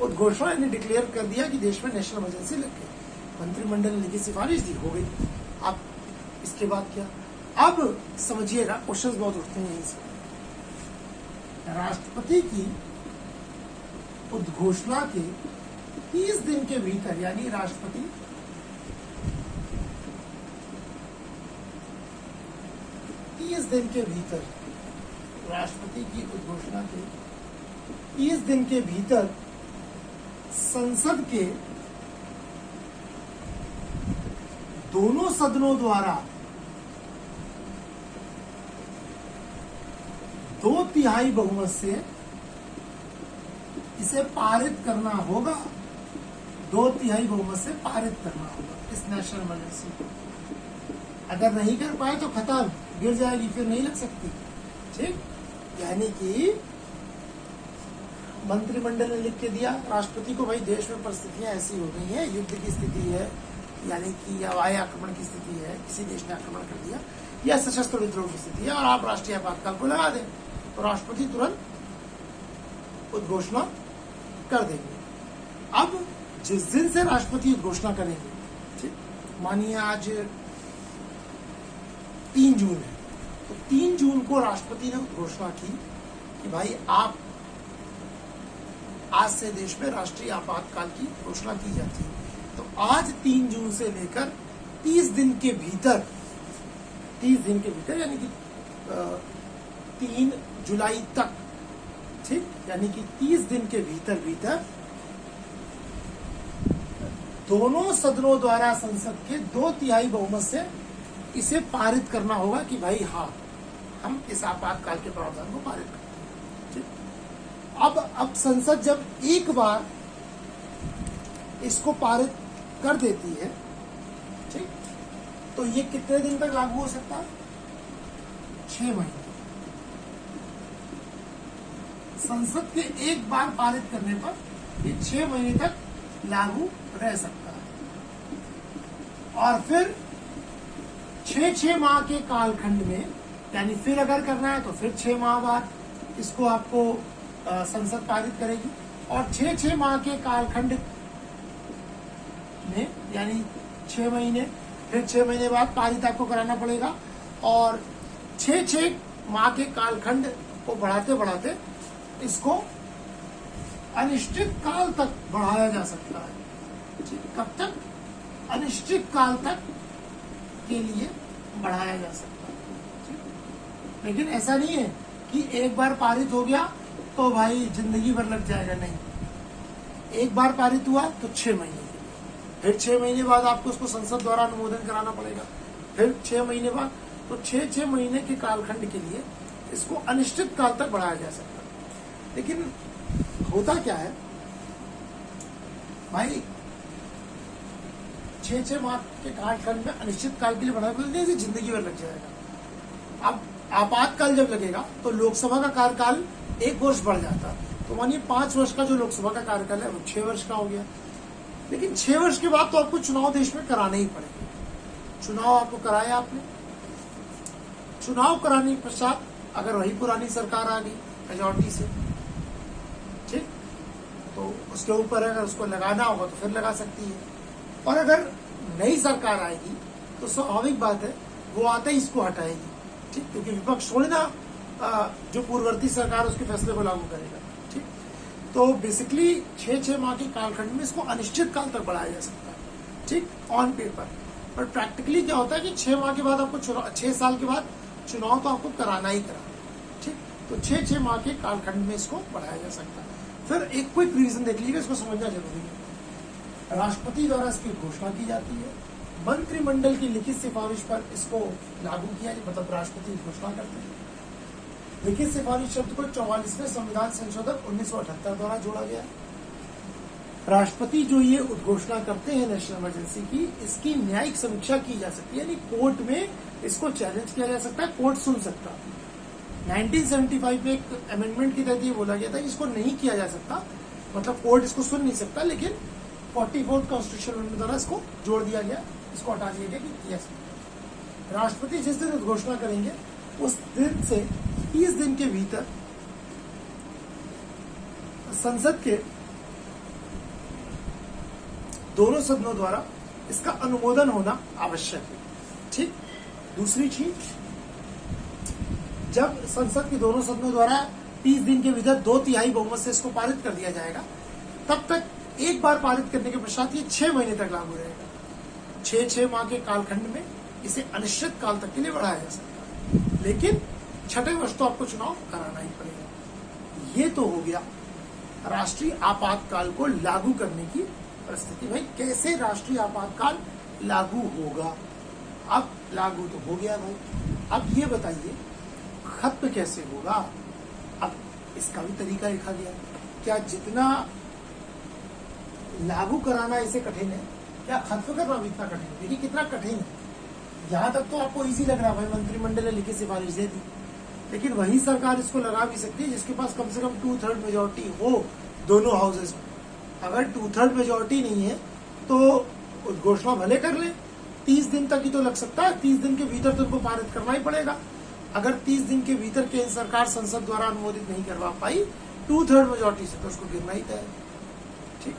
उद्घोषणा ने डिक्लेयर कर दिया कि देश में नेशनल इमरजेंसी लग गई, मंत्रिमंडल ने लिखित सिफारिश दी, हो गई। अब इसके बाद क्या? अब समझिएगा, क्वेश्चंस बहुत उठते हैं यहीं से। राष्ट्रपति की उद्घोषणा के 30 दिन के भीतर, यानी राष्ट्रपति 30 दिन के भीतर, राष्ट्रपति की उद्घोषणा के 30 दिन के भीतर संसद के दोनों सदनों द्वारा 2/3 बहुमत से इसे पारित करना होगा, 2/3 बहुमत से पारित करना होगा इस नेशनल इमरजेंसी को। अगर नहीं कर पाए तो खत्म, गिर जाएगी, फिर नहीं लग सकती। ठीक, यानी कि मंत्रिमंडल ने लिख के दिया राष्ट्रपति को, भाई देश में परिस्थितियां ऐसी हो गई हैं, युद्ध की स्थिति है, यानी कि हवाई आक्रमण की स्थिति है, किसी देश ने आक्रमण कर दिया, या सशस्त्र विद्रोह की स्थिति है और आप राष्ट्रीय आपातकाल को लगा दें, तो राष्ट्रपति तुरंत उद्घोषणा कर देंगे। अब जिस दिन से राष्ट्रपति उद्घोषणा करेंगे, ठीक, मानिए आज 3 जून है, तो 3 जून को राष्ट्रपति ने घोषणा की कि भाई आप आज से देश में राष्ट्रीय आपातकाल की घोषणा की जाती है। तो आज 3 जून से लेकर 30 दिन के भीतर यानी कि 3 जुलाई तक, ठीक, यानी कि 30 दिन के भीतर दोनों सदनों द्वारा संसद के 2/3 बहुमत से इसे पारित करना होगा कि भाई हाँ, हम इस आपातकाल के प्रावधान को पारित करते हैं, ठीक। अब संसद जब एक बार इसको पारित कर देती है, ठीक, तो ये कितने दिन तक लागू हो सकता है? 6 महीने। संसद के एक बार पारित करने पर ये 6 महीने तक लागू रह सकता है और फिर 6 माह के कालखंड में, यानी फिर अगर करना है तो फिर 6 माह बाद इसको आपको संसद पारित करेगी और 6 माह के कालखंड में, यानी 6 महीने, फिर 6 महीने बाद पारित आपको कराना पड़ेगा और 6 माह के कालखंड को बढ़ाते बढ़ाते इसको अनिश्चित काल तक बढ़ाया जा सकता है। कब तक? अनिश्चित काल तक के लिए बढ़ाया जा सकता है। लेकिन ऐसा नहीं है कि एक बार पारित हो गया तो भाई जिंदगी भर लग जाएगा, नहीं। एक बार पारित हुआ तो 6 महीने, फिर 6 महीने बाद आपको उसको संसद द्वारा अनुमोदन कराना पड़ेगा, फिर 6 महीने बाद, तो 6 महीने के कालखंड के लिए इसको अनिश्चित काल तक बढ़ाया जा सकता है। लेकिन होता क्या है भाई, 6 माह के कालखंड में अनिश्चित काल के लिए बढ़ाया तो जिंदगी भर लग जाएगा। अब आपातकाल जब लगेगा तो लोकसभा का कार्यकाल 1 वर्ष बढ़ जाता है, तो मानिए 5 वर्ष का जो लोकसभा का कार्यकाल है वो 6 वर्ष का हो गया। लेकिन 6 वर्ष के बाद तो आपको चुनाव देश में कराने ही पड़ेंगे। चुनाव आपको कराया, आपने चुनाव कराने के पश्चात अगर वही पुरानी सरकार आ गई मेजॉरिटी से, ठीक, तो उसके ऊपर अगर उसको लगाना होगा तो फिर लगा सकती है, और अगर नई सरकार आएगी तो स्वाभाविक बात है वो आते ही इसको हटाएगी, ठीक, क्योंकि विपक्ष थोड़ी ना जो पूर्ववर्ती सरकार उसके फैसले को लागू करेगा, ठीक। तो बेसिकली 6 माह के कालखंड में इसको अनिश्चित काल तक बढ़ाया जा सकता है, ठीक, ऑन पेपर। पर प्रैक्टिकली क्या होता है कि 6 माह के बाद आपको 6 साल के बाद चुनाव तो आपको कराना ही कराना, ठीक। तो 6 माह के कालखंड में इसको बढ़ाया जा सकता है। फिर एक क्विक रीजन देख लीजिए, इसको समझना जरूरी है। राष्ट्रपति द्वारा इसकी घोषणा की जाती है, मंत्रिमंडल की लिखित सिफारिश पर इसको लागू किया, मतलब राष्ट्रपति घोषणा करते हैं। लिखित सिफारिश शब्द को 44वें संविधान संशोधन 1978 द्वारा जोड़ा गया। राष्ट्रपति जो ये उद्घोषणा करते हैं नेशनल इमरजेंसी की, इसकी न्यायिक समीक्षा की जा सकती है, यानी कोर्ट में इसको चैलेंज किया जा सकता है, कोर्ट सुन सकता है। 1975 में एक अमेंडमेंट के तहत ये बोला गया था कि इसको नहीं किया जा सकता, मतलब कोर्ट इसको सुन नहीं सकता, लेकिन 44th कॉन्स्टिट्यूशन अमेंडमेंट द्वारा इसको जोड़ दिया गया, इसको हटा दिया गया कि किया सकता। राष्ट्रपति जिस दिन उद्घोषणा करेंगे उस दिन से 30 दिन के भीतर संसद के दोनों सदनों द्वारा इसका अनुमोदन होना आवश्यक है, ठीक। दूसरी चीज, जब संसद के दोनों सदनों द्वारा 30 दिन के भीतर 2/3 बहुमत से इसको पारित कर दिया जाएगा, तब तक एक बार पारित करने के पश्चात ये 6 महीने तक लागू रहेगा। 6 माह के कालखंड में इसे अनिश्चित काल तक के लिए बढ़ाया जा सकता है, लेकिन 6ठे वर्ष तो आपको चुनाव कराना ही पड़ेगा। ये तो हो गया राष्ट्रीय आपातकाल को लागू करने की परिस्थिति। भाई कैसे राष्ट्रीय आपातकाल लागू होगा? अब लागू तो हो गया भाई, अब ये बताइए खत्म कैसे होगा? अब इसका भी तरीका लिखा गया। क्या जितना लागू कराना इसे कठिन है, क्या खत्म करना भी इतना कठिन है? देखिए कितना कठिन है। यहां तक तो आपको इजी लग रहा है, भाई मंत्रिमंडल ने लिखित सिफारिश दे दी, लेकिन वही सरकार इसको लगा भी सकती है जिसके पास कम से कम 2/3 मेजोरिटी हो दोनों हाउसेस में। अगर 2/3 मेजोरिटी नहीं है तो घोषणा भले कर ले, 30 दिन तक ही तो लग सकता है, 30 दिन के भीतर तो उनको पारित करना ही पड़ेगा। अगर 30 दिन के भीतर केंद्र सरकार संसद द्वारा अनुमोदित नहीं करवा पाई 2/3 मेजोरिटी से, तो उसको गिरना ही तय है। ठीक,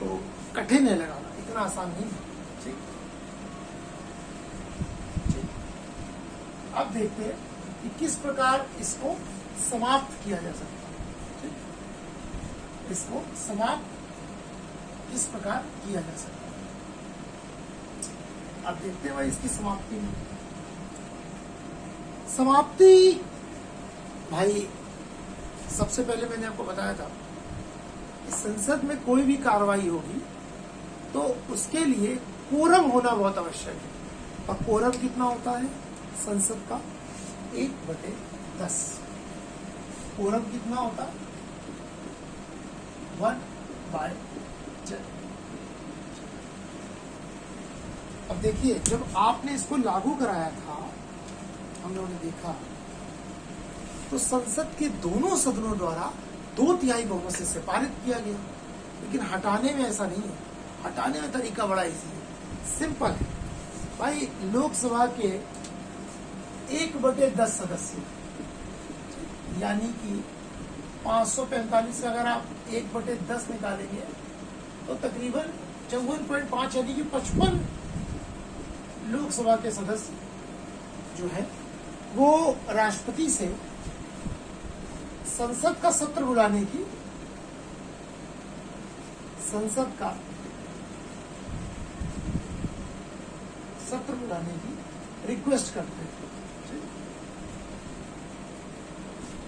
तो कठिन है लगाना, इतना आसान नहीं है। ठीक, अब देखते हैं कि किस प्रकार इसको समाप्त किया जा सकता है। ठीक, इसको समाप्त किस प्रकार किया जा सकता है, अब देखते हैं भाई इसकी समाप्ति में। समाप्ति भाई सबसे पहले मैंने आपको बताया था कि संसद में कोई भी कार्रवाई होगी तो उसके लिए कोरम होना बहुत आवश्यक है। और कोरम कितना होता है संसद का? 1/10। कोरम कितना होता है? 1/10। अब देखिए, जब आपने इसको लागू कराया था, हम लोगों ने देखा तो संसद के दोनों सदनों द्वारा 2/3 बहुमत से पारित किया गया। लेकिन हटाने में ऐसा नहीं है, हटाने में तरीका बड़ा इजी है, सिंपल है भाई। लोकसभा के 1/10 सदस्य, यानी कि 545 का अगर आप 1/10 निकालेंगे तो तकरीबन 54.5 यानी कि 55 लोकसभा के सदस्य जो है वो राष्ट्रपति से संसद का सत्र बुलाने की, संसद का सत्र बुलाने की रिक्वेस्ट करते हैं,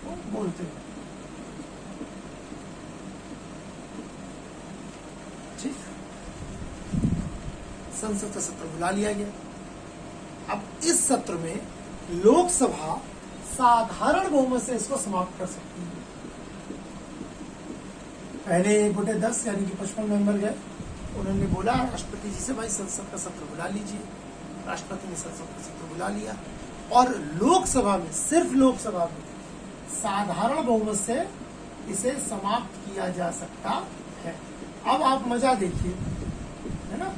वो बोलते हैं। ठीक, संसद का सत्र बुला लिया गया। अब इस सत्र में लोकसभा साधारण बहुमत से इसको समाप्त कर सकती है। पहले 1/10 यानी कि 55 मेंबर गए, उन्होंने बोला राष्ट्रपति जी से भाई संसद का सत्र बुला लीजिए। राष्ट्रपति ने संसद का सत्र बुला लिया और लोकसभा में, सिर्फ लोकसभा में साधारण बहुमत से इसे समाप्त किया जा सकता है। अब आप मजा देखिए, है ना,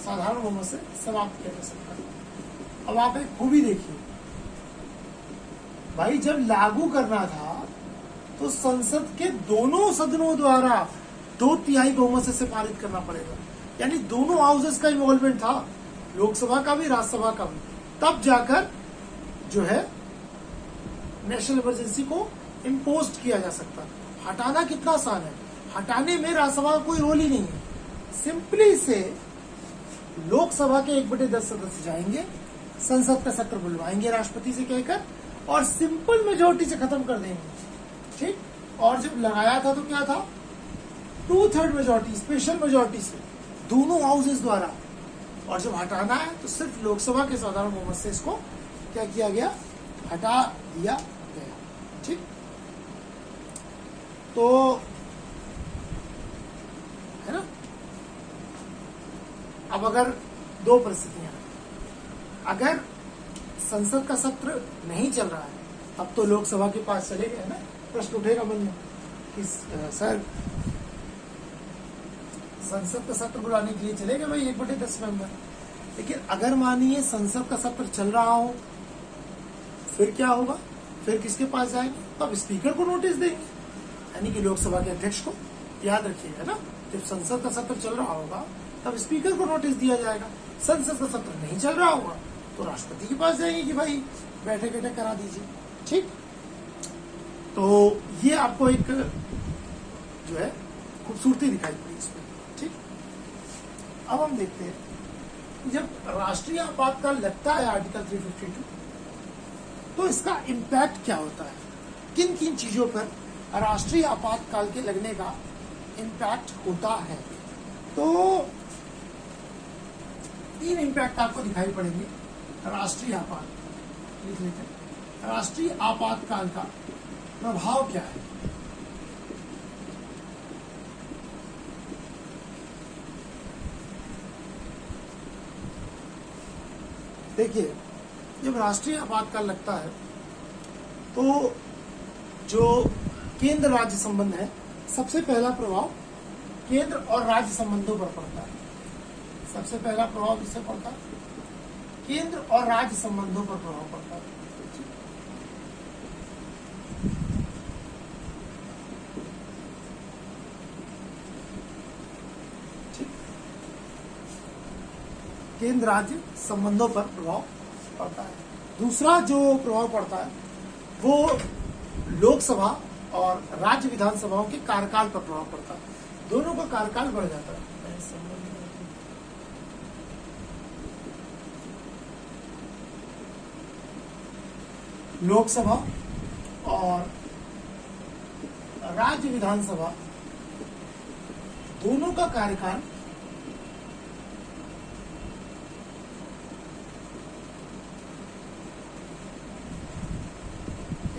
साधारण बहुमत से समाप्त किया जा सकता है। अब आप एक खूबी देखिए भाई, जब लागू करना था तो संसद के दोनों सदनों द्वारा 2/3 बहुमत से पारित करना पड़ेगा, यानी दोनों हाउसेस का इन्वॉल्वमेंट था, लोकसभा का भी राज्यसभा का भी। तब जाकर जो है नेशनल इमरजेंसी को इम्पोज किया जा सकता। हटाना कितना आसान है, हटाने में राज्यसभा का कोई रोल ही नहीं है। सिंपली से लोकसभा के 1/10 सदस्य जाएंगे, संसद का सत्र बुलवाएंगे राष्ट्रपति से कहकर और सिंपल मेजोरिटी से खत्म कर देंगे। ठीक, और जब लगाया था तो क्या था? 2/3 मेजोरिटी, स्पेशल मेजोरिटी से दोनों हाउसेस द्वारा। और जब हटाना है तो सिर्फ लोकसभा के साधारण बहुमत से इसको क्या किया गया? हटा दिया गया। ठीक, तो है ना। अब अगर दो परिस्थितियां, अगर संसद का सत्र नहीं चल रहा है तब तो लोकसभा के पास चले गए ना, प्रश्न उठेगा मन में कि सर संसद का सत्र बुलाने के लिए चले गए भाई 1/10 मेंबर। लेकिन अगर मानिए संसद का सत्र चल रहा हो, फिर क्या होगा? फिर किसके पास जाएंगे? तब स्पीकर को नोटिस देंगे, यानी कि लोकसभा के अध्यक्ष को। याद रखिएगा ना, जब संसद का सत्र चल रहा होगा तब स्पीकर को नोटिस दिया जाएगा। संसद का सत्र नहीं चल रहा होगा तो राष्ट्रपति के पास जाएंगे कि भाई बैठक बैठक करा दीजिए। ठीक, तो ये आपको एक जो है खूबसूरती दिखाई पड़ी इसमें। ठीक, अब हम देखते हैं जब राष्ट्रीय आपातकाल लगता है आर्टिकल 352 तो इसका इम्पैक्ट क्या होता है, किन किन चीजों पर राष्ट्रीय आपातकाल के लगने का इम्पैक्ट होता है। तो 3 इम्पैक्ट आपको दिखाई पड़ेंगे राष्ट्रीय आपात। लिख लेते हैं, राष्ट्रीय आपातकाल का प्रभाव क्या है। देखिए, जब राष्ट्रीय आपातकाल लगता है तो जो केंद्र राज्य संबंध है, सबसे पहला प्रभाव केंद्र और राज्य संबंधों पर पड़ता है। सबसे पहला प्रभाव किससे पड़ता है? केंद्र और राज्य संबंधों पर प्रभाव पड़ता है। केंद्र राज्य संबंधों पर प्रभाव पड़ता है। दूसरा जो प्रभाव पड़ता है वो लोकसभा और राज्य विधानसभाओं के कार्यकाल पर प्रभाव पड़ता है। दोनों का कार्यकाल बढ़ जाता है। लोकसभा और राज्य विधानसभा दोनों का कार्यकाल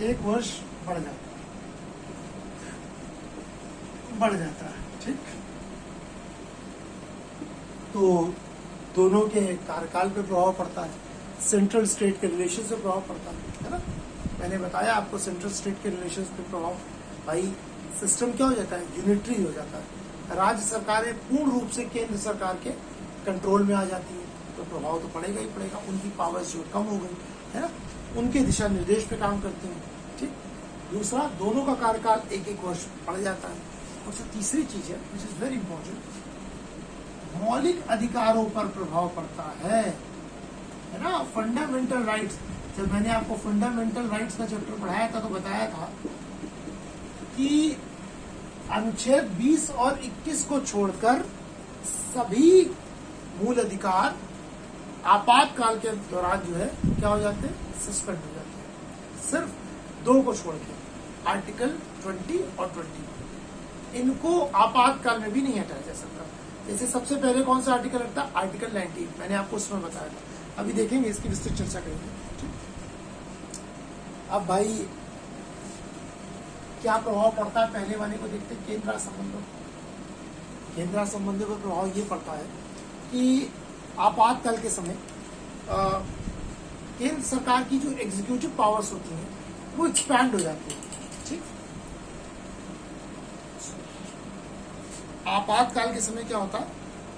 एक वर्ष बढ़ जाता है। ठीक, तो दोनों के कार्यकाल पे प्रभाव पड़ता है। सेंट्रल स्टेट के रिलेशन से प्रभाव पड़ता है ना। मैंने बताया आपको सेंट्रल स्टेट के रिलेशन पे प्रभाव, भाई सिस्टम क्या हो जाता है? यूनिटरी हो जाता है। राज्य सरकारें पूर्ण रूप से केंद्र सरकार के कंट्रोल में आ जाती है, तो प्रभाव तो पड़ेगा ही पड़ेगा। उनकी पावर्स जो कम हो गई है ना, उनके दिशा निर्देश पे काम करते हैं। ठीक, दूसरा दोनों का कार्यकाल एक एक वर्ष बढ़ जाता है। और जो तीसरी चीज है विच इज वेरी इंपॉर्टेंट, मौलिक अधिकारों पर प्रभाव पड़ता है ना। फंडामेंटल राइट्स, जब मैंने आपको फंडामेंटल राइट्स का चैप्टर पढ़ाया था तो बताया था कि अनुच्छेद 20 और 21 को छोड़कर सभी मूल अधिकार आपातकाल के दौरान जो है क्या हो जाते हैं? सस्पेंड हो जाते हैं। सिर्फ दो को छोड़ के, आर्टिकल 20 और 21, इनको आपातकाल में भी नहीं हटाया जा सकता। जैसे सबसे पहले कौन सा आर्टिकल हटता? आर्टिकल 19, मैंने आपको उसमें बताया था। अभी देखेंगे, इसकी विस्तृत चर्चा करेंगे। अब भाई क्या प्रभाव पड़ता है? पहले वाले को देखते हैं, केंद्र राज्य संबंधों। केंद्र राज्य संबंधों पर प्रभाव ये पड़ता है कि आपातकाल के समय केंद्र सरकार की जो एग्जीक्यूटिव पावर्स होती हैं वो एक्सपैंड हो जाती है। ठीक, आपातकाल के समय क्या होता है?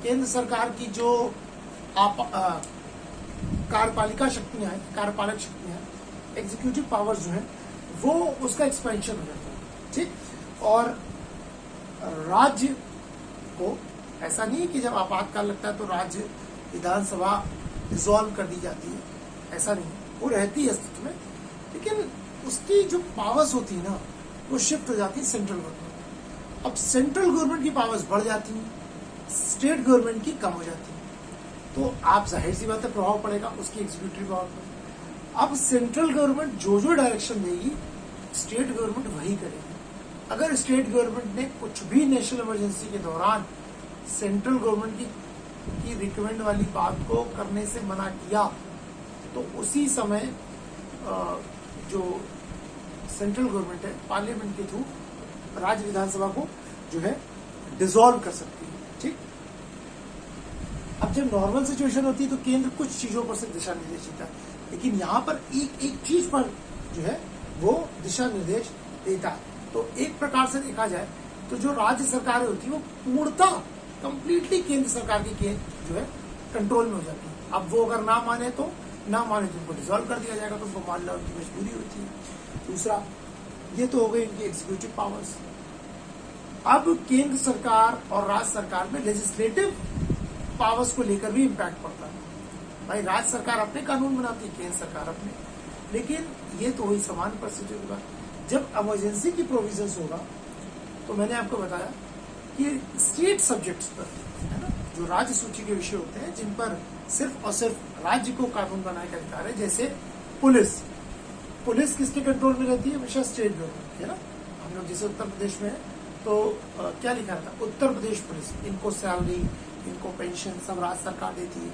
केंद्र सरकार की जो कार्यपालिका शक्तियां हैं, कार्यपालक शक्तियां हैं, एग्जीक्यूटिव पावर्स जो है वो उसका एक्सपेंशन हो जाता है। ठीक, और राज्य को ऐसा नहीं कि जब आपातकाल लगता है तो राज्य विधानसभा डिसॉल्व कर दी जाती है, ऐसा नहीं, वो रहती है अस्तित्व में, लेकिन उसकी जो पावर्स होती है ना वो शिफ्ट हो जाती है सेंट्रल गवर्नमेंट। अब सेंट्रल गवर्नमेंट की पावर्स बढ़ जाती हैं, स्टेट गवर्नमेंट की कम हो जाती है, तो आप जाहिर सी बात है प्रभाव पड़ेगा उसकी एग्जीक्यूटिव पावर पर। अब सेंट्रल गवर्नमेंट जो जो डायरेक्शन देगी स्टेट गवर्नमेंट वही करेगी। अगर स्टेट गवर्नमेंट ने कुछ भी नेशनल इमरजेंसी के दौरान सेंट्रल गवर्नमेंट की रिकमेंड वाली बात को करने से मना किया तो उसी समय जो सेंट्रल गवर्नमेंट है पार्लियामेंट के थ्रू राज्य विधानसभा को जो है डिसॉल्व कर सकती है। ठीक, अब जब नॉर्मल सिचुएशन होती है तो केंद्र कुछ चीजों पर से दिशा निर्देश देता है, लेकिन यहाँ पर एक एक चीज पर जो है वो दिशा निर्देश देता है। तो एक प्रकार से देखा जाए तो जो राज्य सरकारें होती है वो पूर्णतः कंप्लीटली केंद्र सरकार की जो है कंट्रोल में हो जाती है। अब वो अगर ना माने तो उनको डिसॉल्व कर दिया जाएगा, तो उनको मानना उनकी मजबूरी होती है। दूसरा, ये तो हो गई इनकी एग्जीक्यूटिव पावर्स। अब केंद्र सरकार और राज्य सरकार में लेजिस्लेटिव पावर्स को लेकर भी इम्पैक्ट पड़ता है। भाई राज्य सरकार अपने कानून बनाती है, केंद्र सरकार अपने, लेकिन ये तो वही समान परिस्थिति होगा। जब इमरजेंसी की प्रोविजंस होगा तो मैंने आपको बताया कि स्टेट सब्जेक्ट्स पर है ना, जो राज्य सूची के विषय होते हैं जिन पर सिर्फ और सिर्फ राज्य को कानून बनाने का अधिकार है, जैसे पुलिस किसके कंट्रोल में रहती है? हमेशा स्टेट गवर्नमेंट है ना। हम लोग जैसे उत्तर प्रदेश में है तो क्या लिखा था? उत्तर प्रदेश पुलिस, इनको सैलरी, इनको पेंशन सब राज्य सरकार देती है,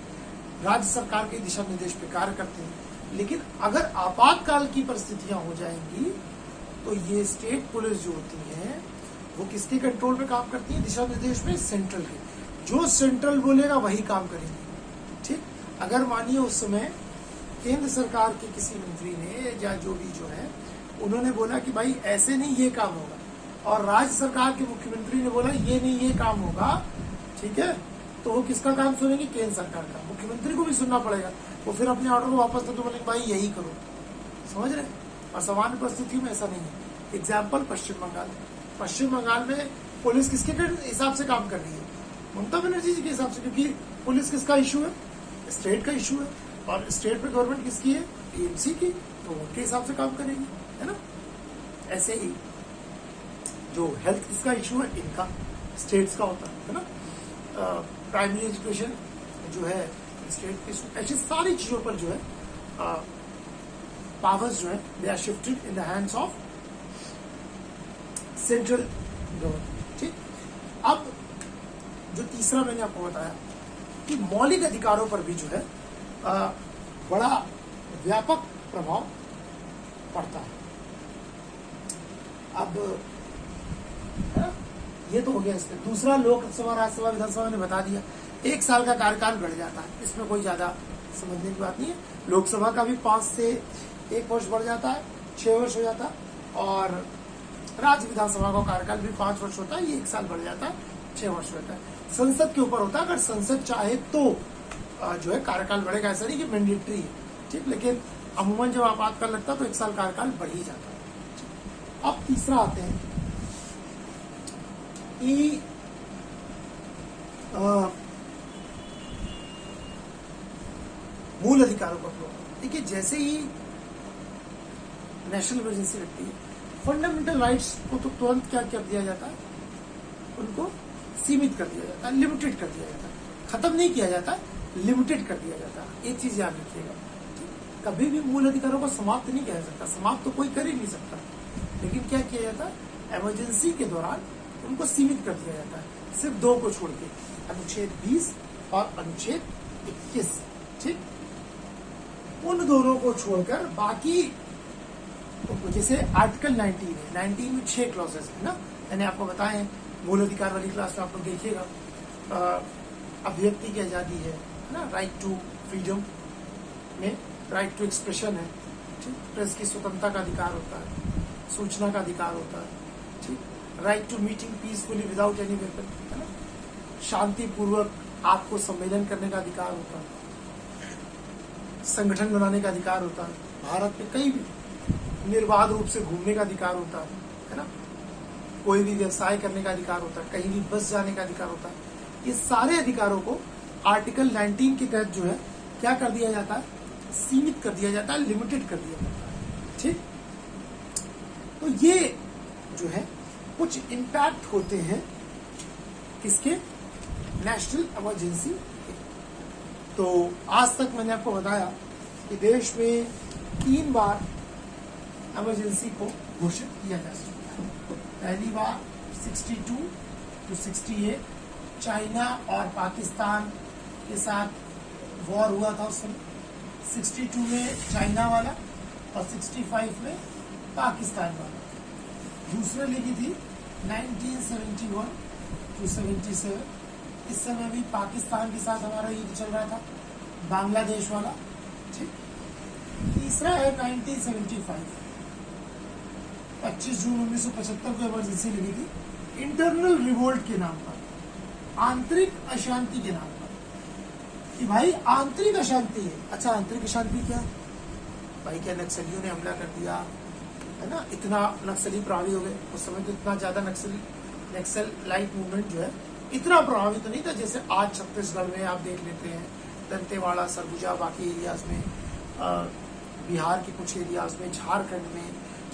राज्य सरकार के दिशा निर्देश पे कार्य करते हैं। लेकिन अगर आपातकाल की परिस्थितियां हो जाएंगी तो ये स्टेट पुलिस जो होती है वो किसके कंट्रोल में काम करती है? दिशा निर्देश में सेंट्रल के, जो सेंट्रल बोलेगा वही काम करेंगे। ठीक, अगर मानिए उस समय केंद्र सरकार के किसी मंत्री ने या जो भी जो है उन्होंने बोला कि भाई ऐसे नहीं ये काम होगा, और राज्य सरकार के मुख्यमंत्री ने बोला ये नहीं ये काम होगा, ठीक है, तो वो किसका काम सुनेंगे? केंद्र सरकार का। मुख्यमंत्री को भी सुनना पड़ेगा, वो फिर अपने ऑर्डर को वापस दे तो बोलेंगे भाई यही करो, समझ रहे? और सामान्य परिस्थितियों में ऐसा नहीं है। एग्जाम्पल पश्चिम बंगाल। पश्चिम बंगाल में पुलिस किसके हिसाब से काम कर रही है? ममता बनर्जी जी के हिसाब से, क्योंकि पुलिस किसका इशू है? स्टेट का इशू है, और स्टेट पे गवर्नमेंट किसकी है? टीएमसी की, तो उनके हिसाब से काम करेगी, है ना। ऐसे ही जो हेल्थ किसका इशू है? इनका, स्टेट्स का होता है ना। प्राइमरी एजुकेशन जो है स्टेट की, ऐसी सारी चीजों पर जो है पावर्स जो है they are shifted in the hands of central government. ठीक, अब जो तीसरा मैंने आपको बताया कि मौलिक अधिकारों पर भी जो है बड़ा व्यापक प्रभाव पड़ता है। अब है ना, ये तो हो गया इसमें। दूसरा, लोकसभा राज्यसभा विधानसभा ने बता दिया 1 साल का कार्यकाल बढ़ जाता है, इसमें कोई ज्यादा समझने की बात नहीं है। लोकसभा का भी 5 से 1 वर्ष बढ़ जाता है, 6 वर्ष हो जाता है, और राज्य विधानसभा का कार्यकाल भी 5 वर्ष होता है, ये 1 साल बढ़ जाता है, 6 वर्ष होता है। संसद के ऊपर होता है, अगर संसद चाहे तो जो है कार्यकाल बढ़ेगा, ऐसा नहीं कि मैंडेटरी है, ठीक, लेकिन अमूमन जब आपातकाल लगता है तो 1 साल कार्यकाल बढ़ ही जाता है। अब तीसरा आते हैं कि मूल अधिकारों का प्रभाव। देखिए, जैसे ही नेशनल इमरजेंसी लगती है, फंडामेंटल राइट्स को तो तुरंत क्या कर दिया जाता है? उनको सीमित कर दिया जाता है, लिमिटेड कर दिया जाता है। खत्म नहीं किया जाता, लिमिटेड कर दिया जाता है। एक चीज याद रखिएगा, कभी भी मूल अधिकारों को समाप्त नहीं किया जा सकता, समाप्त तो कोई कर ही नहीं सकता, लेकिन क्या किया जाता है? इमरजेंसी के दौरान उनको सीमित कर दिया जाता है, सिर्फ 2 को छोड़ के, अनुच्छेद 20 और अनुच्छेद 21, ठीक, उन दोनों को छोड़कर बाकी, जैसे आर्टिकल 19 है, 19 में 6 क्लॉजेस है ना, मैंने आपको बताए हैं, मूल अधिकार वाली क्लास में आप लोग देखिएगा। अभिव्यक्ति की आजादी है ना, राइट टू फ्रीडम में राइट टू एक्सप्रेशन है, ठीक, प्रेस की स्वतंत्रता का अधिकार होता है, सूचना का अधिकार होता है, ठीक, right to meeting peacefully without any weapon, है ना, शांतिपूर्वक आपको सम्मेलन करने का अधिकार होता है, संगठन बनाने का अधिकार होता है, भारत में कहीं भी निर्बाध रूप से घूमने का अधिकार होता है ना, कोई भी व्यवसाय करने का अधिकार होता है, कहीं भी बस जाने का अधिकार होता है। ये सारे अधिकारों को आर्टिकल 19 के तहत जो है क्या कर दिया जाता है? सीमित कर दिया जाता है, लिमिटेड कर दिया जाता है, ठीक। तो ये जो है कुछ इम्पैक्ट होते हैं किसके? नेशनल इमरजेंसी के। तो आज तक मैंने आपको बताया कि देश में 3 बार इमरजेंसी को घोषित किया जा सकता है। पहली बार 62 to 68 चाइना और पाकिस्तान के साथ वॉर हुआ था उस समय। 62 में चाइना वाला और 65 में पाकिस्तान वाला। दूसरे लगी थी 1971 to 77, इस समय भी पाकिस्तान के साथ हमारा युद्ध चल रहा था, बांग्लादेश वाला, ठीक। तीसरा है 1975, 25 जून 1975 को इमरजेंसी लगी थी, इंटरनल रिवोल्ट के नाम पर, आंतरिक अशांति के नाम पर, कि भाई आंतरिक अशांति है। अच्छा, आंतरिक अशांति क्या? भाई क्या नक्सलियों ने हमला कर दिया, है ना, इतना नक्सली प्रभावी हो गए। उस समय तो इतना ज्यादा नक्सल लाइट मूवमेंट जो है इतना प्रभावित तो नहीं था जैसे आज छत्तीसगढ़ में आप देख लेते हैं, दंतेवाड़ा, सरगुजा, बाकी एरियाज में, बिहार के कुछ एरियाज में, झारखंड में,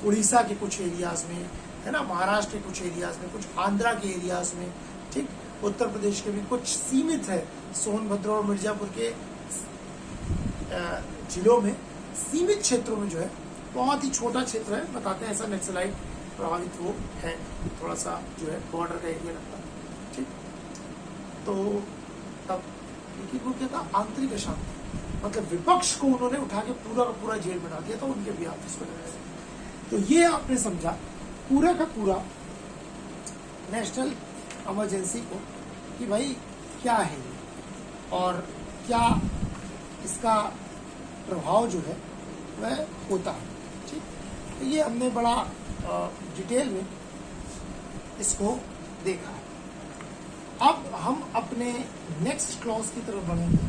उड़ीसा के कुछ एरियाज में, है ना, महाराष्ट्र के कुछ एरियाज में, कुछ आंध्रा के एरियाज में, ठीक, उत्तर प्रदेश के भी कुछ सीमित है, सोनभद्र और मिर्जापुर के जिलों में, सीमित क्षेत्रों में जो है, बहुत ही छोटा क्षेत्र है, बताते हैं ऐसा नक्सलाइट प्रभावित वो है, थोड़ा सा जो है बॉर्डर का एरिया लगता है, ठीक। तो तब लेकिन वो क्या था? आंतरिक अशांति, मतलब विपक्ष को उन्होंने उठा के पूरा का पूरा जेल बना दिया था, उनके भी ऑफिस को लगाया। तो ये आपने समझा पूरा का पूरा नेशनल इमरजेंसी को कि भाई क्या है ये और क्या इसका प्रभाव जो है वह होता है, ठीक। तो ये हमने बड़ा डिटेल में इसको देखा है। अब हम अपने नेक्स्ट क्लॉज की तरफ बढ़ेंगे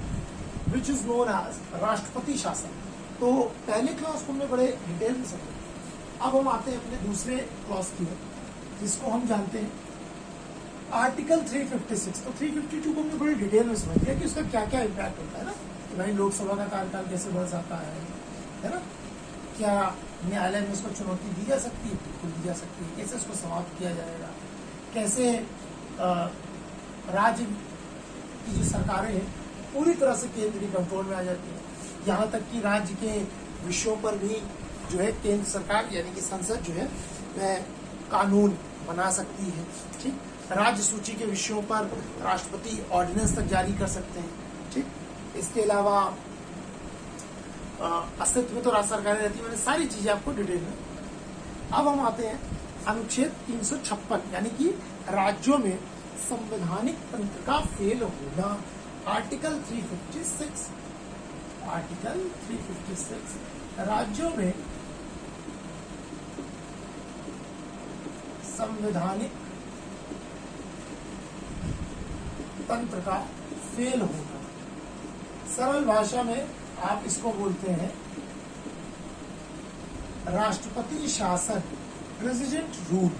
विच इज नोन एज राष्ट्रपति शासन। तो पहले क्लॉज को हमने बड़े डिटेल में समझा। अब हम आते हैं अपने दूसरे क्लॉज की ओर जिसको हम जानते हैं आर्टिकल 356। तो 352 को हमने बड़ी डिटेल में समझ लिया कि उसका क्या क्या इम्पैक्ट होता है ना, कि भाई लोकसभा का कार्यकाल कैसे बढ़ जाता है ना, क्या न्यायालय में उसको चुनौती दी जा सकती है, बिल्कुल दी जा सकती है, कैसे उसको समाप्त किया जाएगा, कैसे राज्य की जो सरकारें हैं पूरी तरह से केंद्र की कंट्रोल में आ जाती है, यहाँ तक कि राज्य के विषयों पर भी जो है केंद्र सरकार यानी कि संसद जो है वह कानून बना सकती है। ठीक, राज्य सूची के विषयों पर राष्ट्रपति ऑर्डिनेंस तक जारी कर सकते हैं। ठीक, इसके अलावा अस्तित्व में तो राज्य सरकारें रहती है, मैंने सारी चीजें आपको डिटेल में। अब हम आते हैं अनुच्छेद 356 यानी कि राज्यों में संवैधानिक तंत्र का फेल होना। आर्टिकल 356 राज्यों में संवैधानिक तंत्र का फेल होना। सरल भाषा में आप इसको बोलते हैं राष्ट्रपति शासन, प्रेसिडेंट रूल।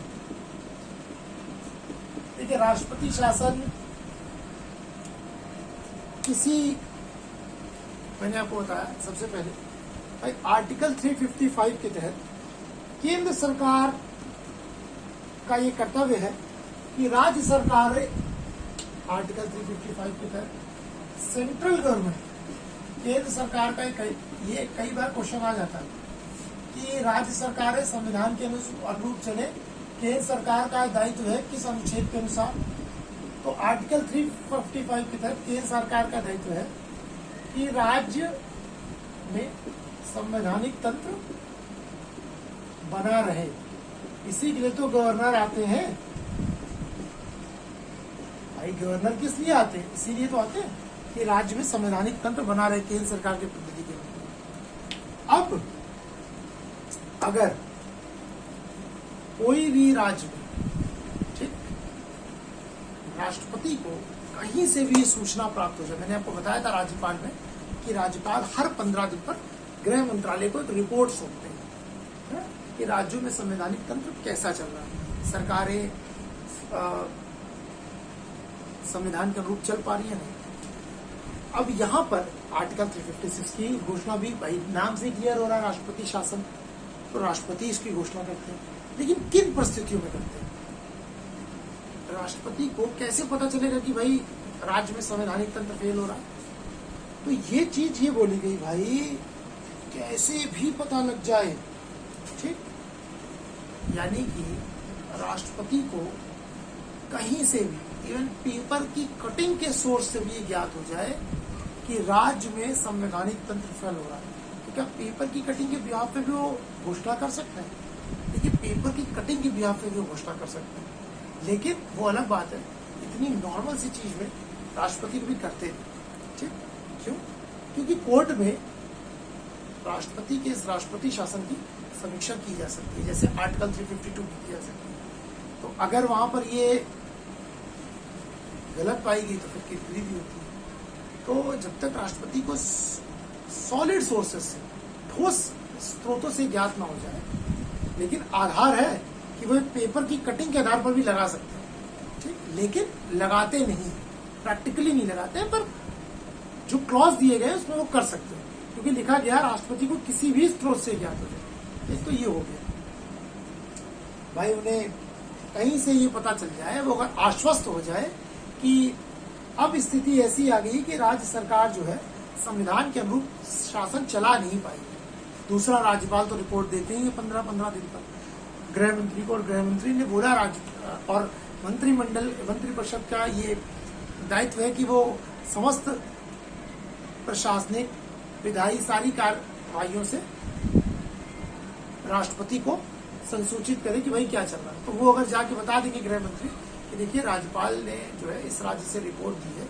देखिए, राष्ट्रपति शासन किसी, मैंने आपको बताया सबसे पहले भाई आर्टिकल 355 के तहत केंद्र सरकार का ये कर्तव्य है कि राज्य सरकार, आर्टिकल 355 के तहत सेंट्रल गवर्नमेंट, केंद्र सरकार का ये कई बार क्वेश्चन आ जाता है कि राज्य सरकारें संविधान के अनुरूप चले, केंद्र सरकार का दायित्व है किस अनुच्छेद के अनुसार। तो आर्टिकल 355 के तहत केंद्र सरकार का दायित्व है कि राज्य में संवैधानिक तंत्र बना रहे। इसी के लिए तो गवर्नर आते हैं भाई। गवर्नर किस लिए आते हैं? इसीलिए तो आते हैं कि राज्य में संवैधानिक तंत्र बना रहे केंद्र सरकार के प्रतिनिधि के रूप में। अब अगर कोई भी राज्य में, ठीक, राष्ट्रपति को कहीं से भी सूचना प्राप्त हो जाए, मैंने आपको बताया था राज्यपाल में कि राज्यपाल हर 15 दिन पर गृह मंत्रालय को एक रिपोर्ट सौंपते हैं कि राज्यों में संवैधानिक तंत्र कैसा चल रहा है, सरकारें संविधान के अनुरूप चल पा रही है नहीं। अब यहाँ पर आर्टिकल 356 की घोषणा भी भाई नाम से क्लियर हो रहा है, राष्ट्रपति शासन, तो राष्ट्रपति इसकी घोषणा करते हैं। लेकिन किन परिस्थितियों में करते हैं? राष्ट्रपति को कैसे पता चलेगा कि भाई राज्य में संवैधानिक तंत्र फेल हो रहा है? तो ये चीज ये बोली गई भाई कैसे भी पता लग जाए। ठीक, यानी कि राष्ट्रपति को कहीं से भी, इवन पेपर की कटिंग के सोर्स से भी ज्ञात हो जाए कि राज्य में संवैधानिक तंत्र फेल हो रहा है। तो क्या पेपर की कटिंग के बिहाफ पे भी वो घोषणा कर सकते हैं? देखिए, पेपर की कटिंग के बिहाफ पे भी वो घोषणा कर सकते हैं, लेकिन वो अलग बात है। इतनी नॉर्मल सी चीज में राष्ट्रपति भी करते हैं। ठीक, क्यों? क्योंकि कोर्ट में राष्ट्रपति के इस राष्ट्रपति शासन की समीक्षा की जा सकती है, जैसे आर्टिकल 352 की जा सकती है। तो अगर वहां पर ये गलत पाई गई तो फिर किरकिरी भी होती है। तो जब तक राष्ट्रपति को सॉलिड सोर्सेस से, ठोस स्रोतों से ज्ञात ना हो जाए, लेकिन आधार है कि वो एक पेपर की कटिंग के आधार पर भी लगा सकते हैं। ठीक, लेकिन लगाते नहीं, प्रैक्टिकली नहीं लगाते हैं, पर जो क्लॉज दिए गए उसमें वो कर सकते हैं, क्योंकि लिखा गया राष्ट्रपति को किसी भी स्रोत से ज्ञात हो जाए। एक तो ये हो गया भाई, उन्हें कहीं से ये पता चल जाए, वो अगर आश्वस्त हो जाए कि अब स्थिति ऐसी आ गई कि राज्य सरकार जो है संविधान के अनुरूप शासन चला नहीं पाई। दूसरा, राज्यपाल तो रिपोर्ट देते ही 15-15 दिन पर गृह मंत्री को, और गृह मंत्री ने बोला राज्य और मंत्रिपरिषद का ये दायित्व है कि वो समस्त प्रशासनिक, विधायी सारी कार्यवाहियों से राष्ट्रपति को संसूचित करे कि भाई क्या चल रहा है। तो वो अगर जाके बता देंगे गृह मंत्री कि देखिए राज्यपाल ने जो है इस राज्य से रिपोर्ट दी है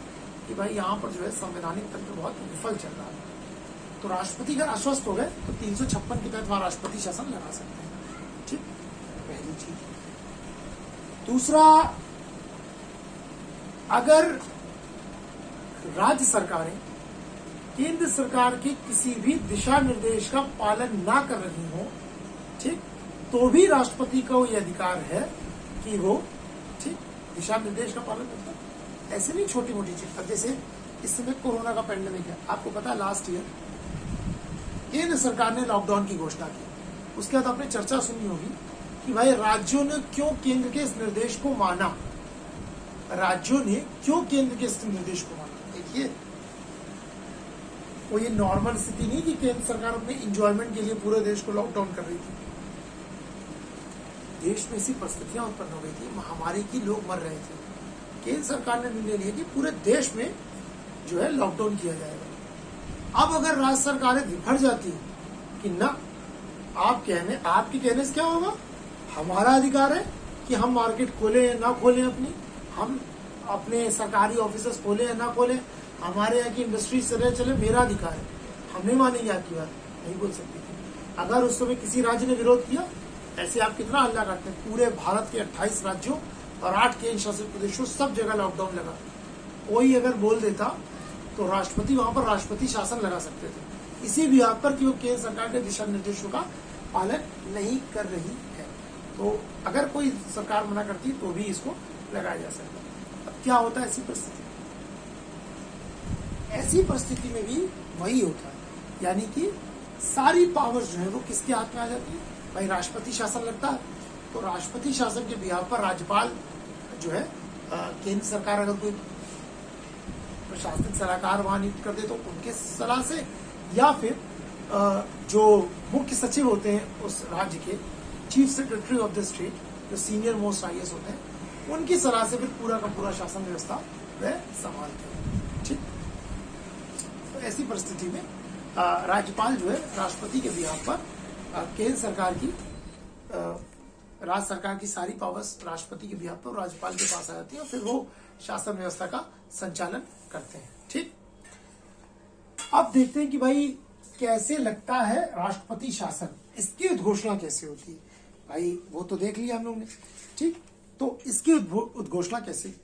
कि भाई यहाँ पर जो है संवैधानिक तंत्र बहुत विफल चल रहा है, तो राष्ट्रपति अगर आश्वस्त हो गए तो 356 के तहत वहां राष्ट्रपति शासन लगा सकते हैं। ठीक, पहली चीज। दूसरा, अगर राज्य सरकारें केंद्र सरकार के किसी भी दिशा निर्देश का पालन ना कर रही हो, ठीक, तो भी राष्ट्रपति का ये अधिकार है कि वो, ठीक, दिशा निर्देश का पालन करता है। ऐसे नहीं छोटी मोटी चीज। अब जैसे इस समय कोरोना का पेंडेमिक है, आपको पता है लास्ट ईयर केंद्र सरकार ने लॉकडाउन की घोषणा की। उसके बाद आपने चर्चा सुनी होगी कि भाई राज्यों ने क्यों केंद्र के इस निर्देश को माना, राज्यों ने क्यों केंद्र के इस निर्देश को माना। देखिए, वो ये नॉर्मल स्थिति नहीं कि केंद्र सरकार अपने इंजॉयमेंट के लिए पूरे देश को लॉकडाउन कर रही थी। देश में ऐसी परिस्थितियां उत्पन्न हो गई थी, महामारी की, लोग मर रहे थे। केंद्र सरकार ने निर्णय लिया कि पूरे देश में जो है लॉकडाउन किया जाएगा। अब अगर राज्य सरकारें विफल जाती हैं कि ना, आपके कहने से क्या होगा, हमारा अधिकार है कि हम मार्केट खोले या ना खोले, हम अपने सरकारी ऑफिसर्स खोले या ना खोले, हमारे यहाँ की इंडस्ट्री चले, मेरा अधिकार है, हम नहीं मानेंगे आपकी बात, नहीं बोल सकती थी। अगर उस समय किसी राज्य ने विरोध किया, ऐसे आप कितना हल्ला करते हैं, पूरे भारत के 28 राज्यों और 8 केंद्र शासित प्रदेशों सब जगह लॉकडाउन लगा। कोई अगर बोल देता तो राष्ट्रपति वहां पर राष्ट्रपति शासन लगा सकते थे, इसी बिहार पर कि वो केंद्र सरकार के दिशा निर्देशों का पालन नहीं कर रही है। तो अगर कोई सरकार मना करती तो भी इसको लगाया जा सकता। अब क्या होता है ऐसी परिस्थिति में भी वही होता है, यानी कि सारी पावर्स जो है वो किसके हाथ में आ जाती है, भाई राष्ट्रपति शासन लगता है। तो राष्ट्रपति शासन के बिहार पर राज्यपाल जो है, केंद्र सरकार अगर कोई प्रशासनिक सलाहकार वहां नियुक्त कर दे तो उनके सलाह से, या फिर जो मुख्य सचिव होते हैं उस राज्य के, chief secretary of the state, जो सीनियर मोस्ट आईएएस होते हैं, उनकी सलाह से फिर पूरा का पूरा शासन व्यवस्था वह संभालते हैं। ठीक, तो ऐसी परिस्थिति में राज्यपाल जो है राष्ट्रपति के बिहार पर केंद्र सरकार की, राज्य सरकार की सारी पावर्स राष्ट्रपति के बिहार पर राज्यपाल के पास आ जाती है और फिर वो शासन व्यवस्था का संचालन करते हैं। ठीक, अब देखते हैं कि भाई कैसे लगता है राष्ट्रपति शासन, इसकी उद्घोषणा कैसे होती है। भाई वो तो देख लिया हम लोग ने, ठीक, तो इसकी उद्घोषणा कैसे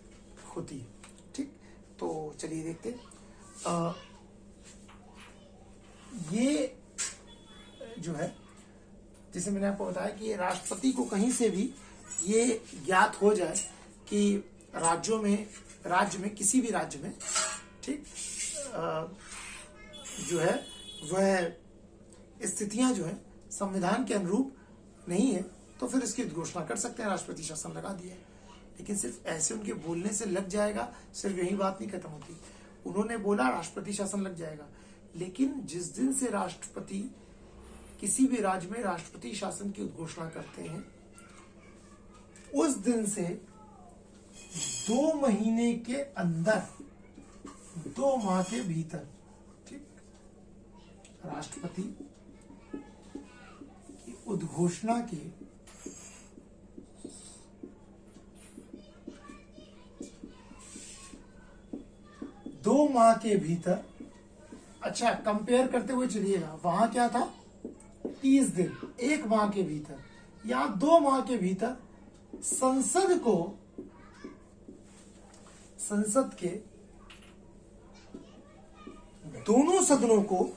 होती है। ठीक, तो चलिए देखते हैं। ये जो है, जैसे मैंने आपको बताया कि राष्ट्रपति को कहीं से भी ये ज्ञात हो जाए कि राज्य में किसी भी राज्य में, ठीक, जो है वह स्थितियां जो है संविधान के अनुरूप नहीं है, तो फिर इसकी घोषणा कर सकते हैं, राष्ट्रपति शासन लगा दिया। लेकिन सिर्फ ऐसे उनके बोलने से लग जाएगा, सिर्फ यही बात नहीं खत्म होती। उन्होंने बोला राष्ट्रपति शासन लग जाएगा, लेकिन जिस दिन से राष्ट्रपति किसी भी राज्य में राष्ट्रपति शासन की उद्घोषणा करते हैं, उस दिन से 2 महीने के अंदर, 2 माह के भीतर, ठीक, राष्ट्रपति की उद्घोषणा के 2 माह के भीतर, अच्छा कंपेयर करते हुए चलिएगा, वहां क्या था 30 दिन, 1 माह के भीतर, या 2 माह के भीतर संसद के दोनों सदनों को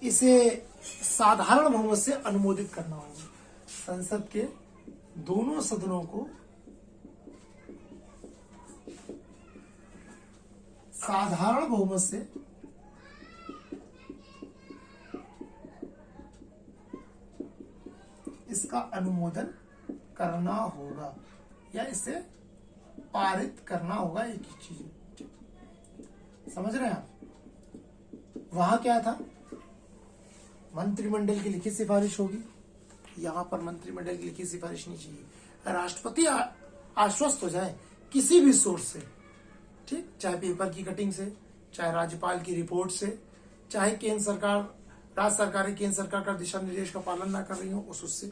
इसे साधारण बहुमत से अनुमोदित करना होगा। संसद के दोनों सदनों को साधारण बहुमत से इसका अनुमोदन करना होगा या इसे पारित करना होगा, एक ही चीज। समझ रहे हैं आप? वहां क्या था, मंत्रिमंडल की लिखित सिफारिश होगी, यहां पर मंत्रिमंडल की लिखित सिफारिश नहीं चाहिए। राष्ट्रपति आश्वस्त हो जाए किसी भी सोर्स से, ठीक, चाहे पेपर की कटिंग से, चाहे राज्यपाल की रिपोर्ट से, चाहे केंद्र सरकार, राज्य सरकारें केंद्र सरकार का दिशा निर्देश का पालन ना कर रही हो, उससे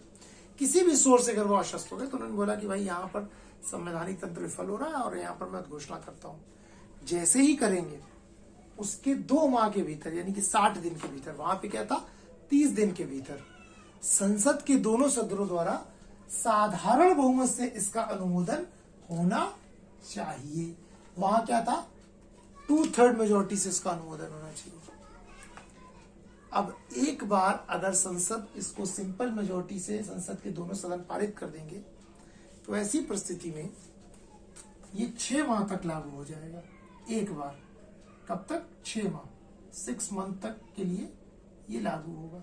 किसी भी सोर्स से अगर वो आश्वस्त हो गए, तो उन्होंने बोला कि भाई यहाँ पर संवैधानिक तंत्र विफल हो रहा है और यहाँ पर मैं घोषणा करता हूं। जैसे ही करेंगे उसके 2 माह के भीतर, यानी कि 60 दिन के भीतर, वहां पे क्या था 30 दिन के भीतर, संसद के दोनों सदनों द्वारा साधारण बहुमत से इसका अनुमोदन होना चाहिए। वहां क्या था, 2/3 मेजोरिटी से इसका अनुमोदन होना चाहिए। अब एक बार अगर संसद इसको सिंपल मेजोरिटी से संसद के दोनों सदन पारित कर देंगे तो ऐसी परिस्थिति में ये 6 माह तक लागू हो जाएगा। एक बार कब तक, 6 माह, 6 मंथ तक के लिए ये लागू होगा।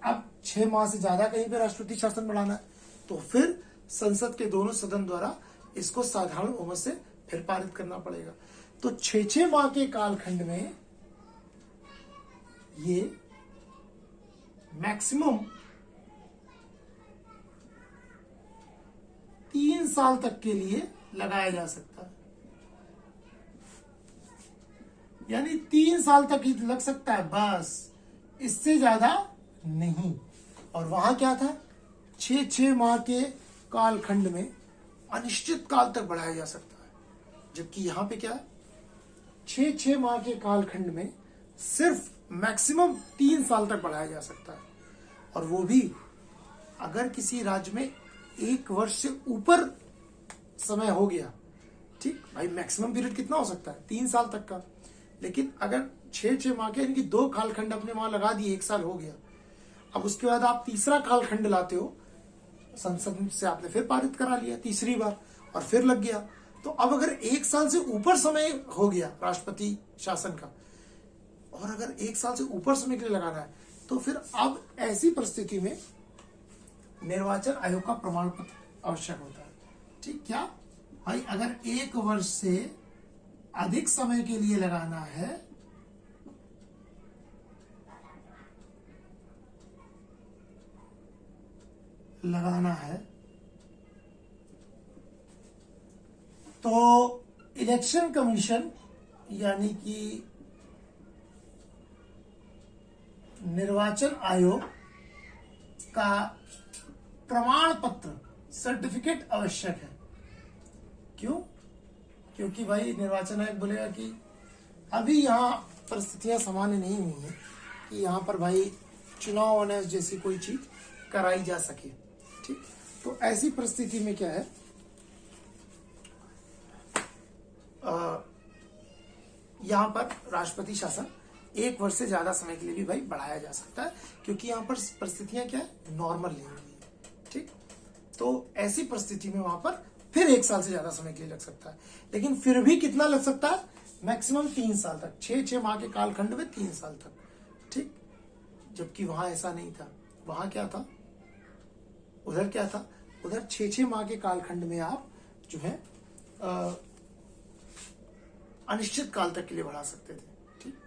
अब 6 माह से ज्यादा कहीं पे राष्ट्रपति शासन बढ़ाना है तो फिर संसद के दोनों सदन द्वारा इसको साधारण बहुमत से फिर पारित करना पड़ेगा। तो 6 माह के कालखंड में ये मैक्सिमम 3 साल तक के लिए लगाया जा सकता है, यानी 3 साल तक ही लग सकता है बस, इससे ज्यादा नहीं। और वहां क्या था, 6 माह के कालखंड में अनिश्चित काल तक बढ़ाया जा सकता है, जबकि यहां पे क्या है, 6 माह के कालखंड में सिर्फ मैक्सिमम 3 साल तक बढ़ाया जा सकता है, और वो भी अगर किसी राज्य में 1 वर्ष से ऊपर समय हो गया। ठीक भाई, मैक्सिमम पीरियड कितना हो सकता है, 3 साल तक का। लेकिन अगर 6 माह के इनकी 2 कालखंड अपने वहां लगा दिए, 1 साल हो गया, अब उसके बाद आप तीसरा कालखंड लाते हो, संसद से आपने फिर पारित करा लिया तीसरी बार और फिर लग गया। तो अब अगर 1 साल से ऊपर समय हो गया राष्ट्रपति शासन का, और अगर 1 साल से ऊपर समय के लिए लगाना है, तो फिर अब ऐसी परिस्थिति में निर्वाचन आयोग का प्रमाण पत्र आवश्यक होता है। ठीक, क्या भाई, अगर 1 वर्ष से अधिक समय के लिए लगाना है तो इलेक्शन कमीशन यानी कि निर्वाचन आयोग का प्रमाण पत्र, सर्टिफिकेट आवश्यक है। क्यों? क्योंकि भाई निर्वाचन आयोग बोलेगा कि अभी यहाँ परिस्थितियां सामान्य नहीं हुई है कि यहाँ पर भाई चुनाव होने जैसी कोई चीज कराई जा सके। ठीक, तो ऐसी परिस्थिति में क्या है, यहाँ पर राष्ट्रपति शासन 1 वर्ष से ज्यादा समय के लिए भी भाई बढ़ाया जा सकता है, क्योंकि यहाँ पर परिस्थितियां क्या है, नॉर्मल नहीं हुई है। ठीक, तो ऐसी परिस्थिति में वहां पर फिर 1 साल से ज्यादा समय के लिए लग सकता है, लेकिन फिर भी कितना लग सकता है, मैक्सिमम 3 साल तक, 6 माह के कालखंड में 3 साल तक। ठीक, जबकि वहां ऐसा नहीं था। वहां क्या था, उधर क्या था, उधर 6 माह के कालखंड में आप जो है अनिश्चित काल तक के लिए बढ़ा सकते थे। ठीक,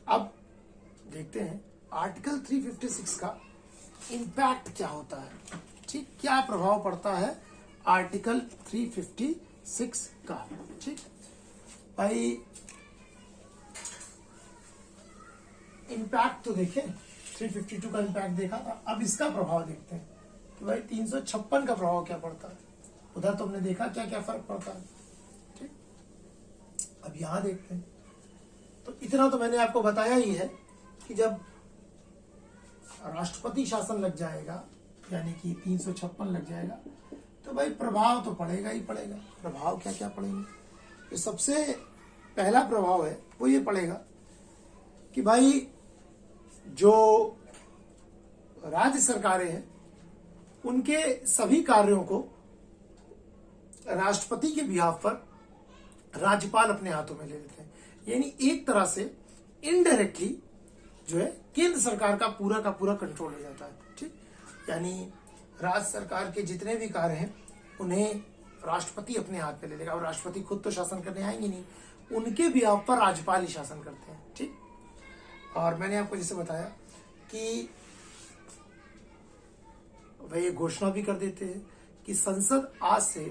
अब देखते हैं आर्टिकल 356 का इम्पैक्ट क्या होता है। ठीक, क्या प्रभाव पड़ता है आर्टिकल 356 का। ठीक भाई, इम्पैक्ट तो देखें, 352 का इम्पैक्ट देखा था, अब इसका प्रभाव देखते हैं कि भाई 356 का प्रभाव क्या पड़ता है। उधर तो हमने देखा क्या क्या फर्क पड़ता है। ठीक, अब यहां देखते हैं। तो इतना तो मैंने आपको बताया ही है कि जब राष्ट्रपति शासन लग जाएगा, यानी कि 356 लग जाएगा, तो भाई प्रभाव तो पड़ेगा ही पड़ेगा। प्रभाव क्या क्या पड़ेंगे, तो सबसे पहला प्रभाव है वो ये पड़ेगा कि भाई जो राज्य सरकारें हैं उनके सभी कार्यों को राष्ट्रपति के बिहाफ पर राज्यपाल अपने हाथों में ले लेते हैं। यानी एक तरह से इनडायरेक्टली जो है केंद्र सरकार का पूरा कंट्रोल हो जाता है। ठीक, यानी राज्य सरकार के जितने भी कार्य हैं उन्हें राष्ट्रपति अपने हाथ में ले लेगा, और राष्ट्रपति खुद तो शासन करने आएंगे नहीं, उनके बिहाफ पर राज्यपाल ही शासन करते हैं। ठीक, और मैंने आपको जैसे बताया कि वह ये घोषणा भी कर देते हैं कि संसद आज से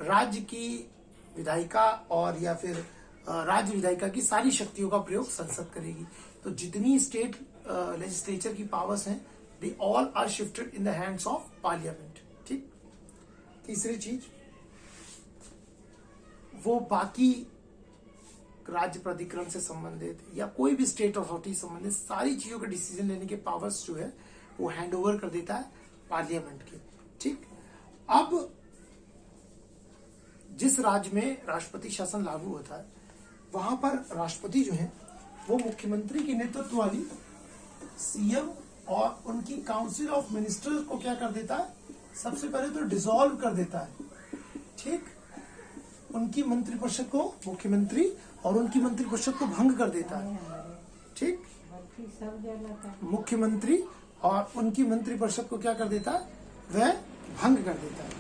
राज्य की विधायिका और या फिर राज्य विधायिका की सारी शक्तियों का प्रयोग संसद करेगी। तो जितनी स्टेट लेजिस्लेचर की पावर्स हैं, they all are shifted in the hands of parliament. ठीक, तीसरी चीज, वो बाकी राज्य प्राधिकरण से संबंधित या कोई भी स्टेट अथॉरिटी से संबंधित सारी चीजों के डिसीजन लेने के पावर्स जो है वो हैंड ओवर कर देता है पार्लियामेंट के। ठीक, अब जिस राज्य में राष्ट्रपति शासन लागू होता है वहां पर राष्ट्रपति जो है वो मुख्यमंत्री के नेतृत्व वाली सीएम और उनकी काउंसिल ऑफ मिनिस्टर्स को क्या कर देता है, सबसे पहले तो डिसॉल्व कर देता है। ठीक, उनकी मंत्रिपरिषद को मुख्यमंत्री और उनकी मंत्रिपरिषद को भंग कर देता है। ठीक, मुख्यमंत्री और उनकी मंत्रिपरिषद को क्या कर देता है, वह भंग कर देता है।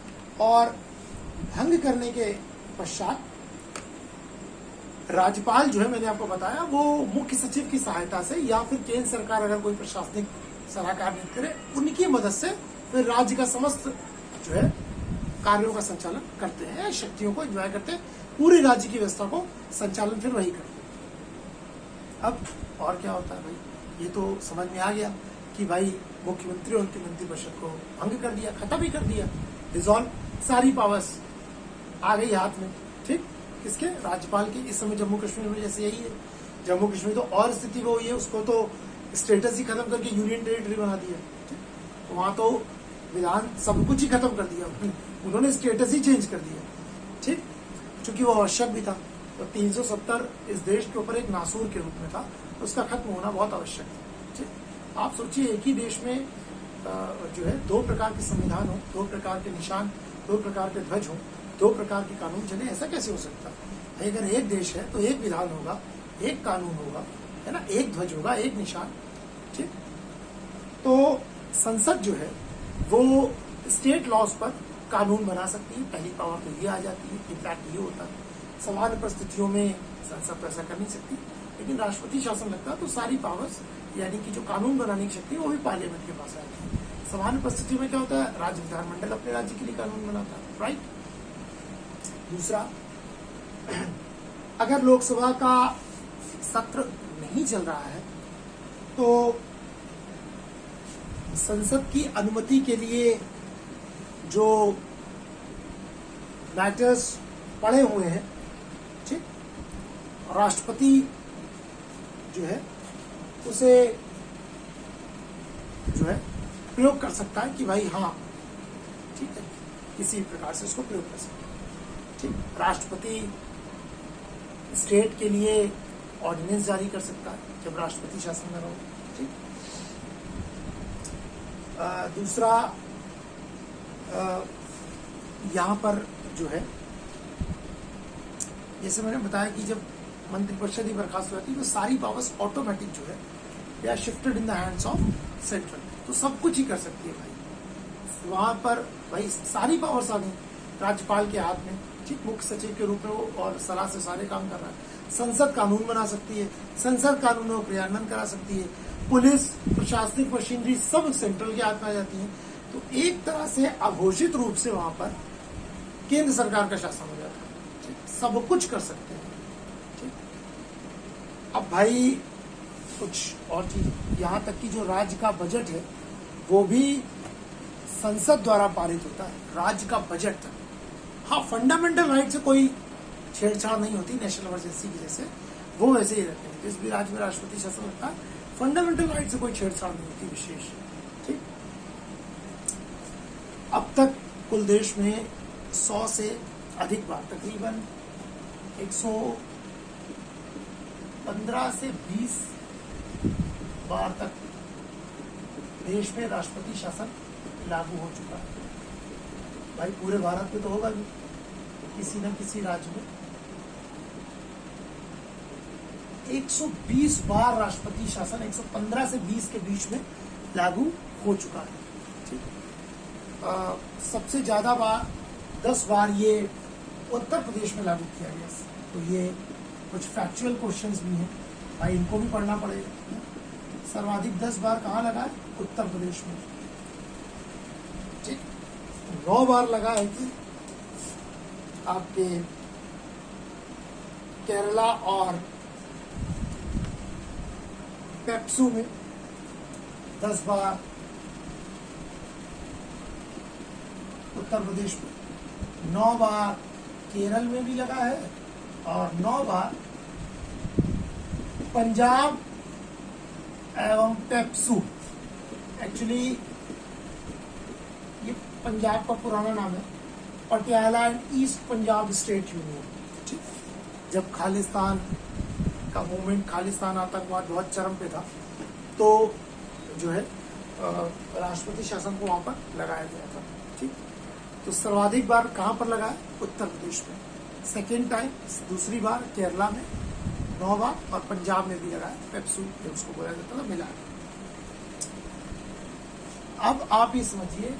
और भंग करने के पश्चात राज्यपाल जो है, मैंने आपको बताया, वो मुख्य सचिव की सहायता से या फिर केंद्र सरकार अगर कोई प्रशासनिक सलाहकार नियुक्त करे उनकी मदद से फिर राज्य का समस्त जो है कार्यों का संचालन करते हैं, शक्तियों को एंजॉय करते हैं, पूरी राज्य की व्यवस्था को संचालन फिर वही करते हैं। अब और क्या होता है भाई, ये तो समझ में आ गया कि भाई मुख्यमंत्री और उनकी मंत्रिपरिषद को भंग कर दिया, खत्म ही कर दिया, डिसॉल्व, सारी पावर्स आ गई हाथ में। ठीक, किसके, राज्यपाल की। इस समय जम्मू कश्मीर में जैसे यही है, जम्मू कश्मीर तो और स्थिति वो ये, उसको तो स्टेटस ही खत्म करके यूनियन टेरिटरी बना दिया। तो वहां तो विधान सब कुछ ही खत्म कर दिया, उन्होंने स्टेटस ही चेंज कर दिया। ठीक, चूंकि वो आवश्यक भी था, तो 370 इस देश के ऊपर एक नासूर के रूप में था, उसका खत्म होना बहुत आवश्यक था। ठीक, आप सोचिए एक ही देश में जो है दो प्रकार के संविधान हो, दो प्रकार के निशान, दो प्रकार के ध्वज हो, दो प्रकार के कानून चले, ऐसा कैसे हो सकता है? अगर एक देश है तो एक विधान होगा, एक कानून होगा, है ना, एक ध्वज होगा, एक निशान। ठीक, तो संसद जो है वो स्टेट लॉज पर कानून बना सकती है, पहली पावर तो ये आ जाती है। इम्पैक्ट ये होता है, सामान्य परिस्थितियों में संसद तो ऐसा कर नहीं सकती, लेकिन राष्ट्रपति शासन लगता है तो सारी पावर्स यानी कि जो कानून बनाने की शक्ति है वो भी पार्लियामेंट के पास आती है। सामान्य परिस्थितियों में क्या होता है, राज्य विधानमंडल अपने राज्य के लिए कानून बनाता है, राइट। दूसरा, अगर लोकसभा का सत्र नहीं चल रहा है तो संसद की अनुमति के लिए जो मैटर्स पड़े हुए हैं, ठीक, राष्ट्रपति जो है उसे जो है प्रयोग कर सकता है कि भाई हाँ ठीक है, किसी प्रकार से उसको प्रयोग कर सकता है। ठीक, राष्ट्रपति स्टेट के लिए ऑर्डिनेंस जारी कर सकता है जब राष्ट्रपति शासन में रहो। ठीक, दूसरा, यहाँ पर जो है जैसे मैंने बताया कि जब मंत्रिपरिषद ही बर्खास्त हो जाती है तो सारी पावर्स ऑटोमेटिक जो है they are shifted in the hands of central, तो सब कुछ ही कर सकती है भाई। वहां पर भाई सारी पावर्स आ गई राज्यपाल के हाथ में। ठीक, मुख्य सचिव के रूप में वो और सलाह से सारे काम कर रहा है। संसद कानून बना सकती है, संसद कानूनों का क्रियान्वयन करा सकती है, पुलिस, प्रशासनिक मशीनरी सब सेंट्रल के हाथ में आ जाती है। तो एक तरह से अघोषित रूप से वहां पर केंद्र सरकार का शासन हो जाता है। सब कुछ कर सकते हैं। ठीक, अब भाई कुछ और चीज, यहाँ तक कि जो राज्य का बजट है वो भी संसद द्वारा पारित होता है। राज्य का बजट, हाँ, फंडामेंटल राइट से कोई छेड़छाड़ नहीं होती नेशनल इमरजेंसी की जैसे, वो वैसे ही रहते हैं। जिस भी राज्य में राष्ट्रपति शासन होता है फंडामेंटल राइट से कोई छेड़छाड़ नहीं होती विशेष। ठीक, अब तक कुल देश में 100 से अधिक बार, तकरीबन 115 से 20 बार तक देश में राष्ट्रपति शासन लागू हो चुका है। भाई पूरे भारत में तो होगा भी, किसी न किसी राज्य में 120 बार राष्ट्रपति शासन 115 से 20 के बीच में लागू हो चुका है। ठीक, सबसे ज्यादा बार 10 बार ये उत्तर प्रदेश में लागू किया गया। तो ये कुछ फैक्चुअल क्वेश्चंस भी हैं भाई, इनको भी पढ़ना पड़ेगा। सर्वाधिक 10 बार कहाँ लगा है? उत्तर प्रदेश में। ठीक, 9 बार लगा है कि आपके केरला और पेप्सू में, 10 बार उत्तर प्रदेश में, 9 बार केरल में भी लगा है और 9 बार पंजाब एवं पेप्सू, एक्चुअली ये पंजाब का पुराना नाम है, Patiala and east Punjab state union. ठीक, जब खालिस्तान का मूवमेंट, खालिस्तान आतंकवाद बहुत चरम पे था, तो जो है राष्ट्रपति शासन को वहां पर लगाया गया था। ठीक, तो सर्वाधिक बार कहां पर लगाया? उत्तर प्रदेश में। सेकेंड टाइम, दूसरी बार केरला में 9 बार, और पंजाब में भी लगाया, पेप्सू जो उसको बोला जाता था, मिला। अब आप ये समझिए,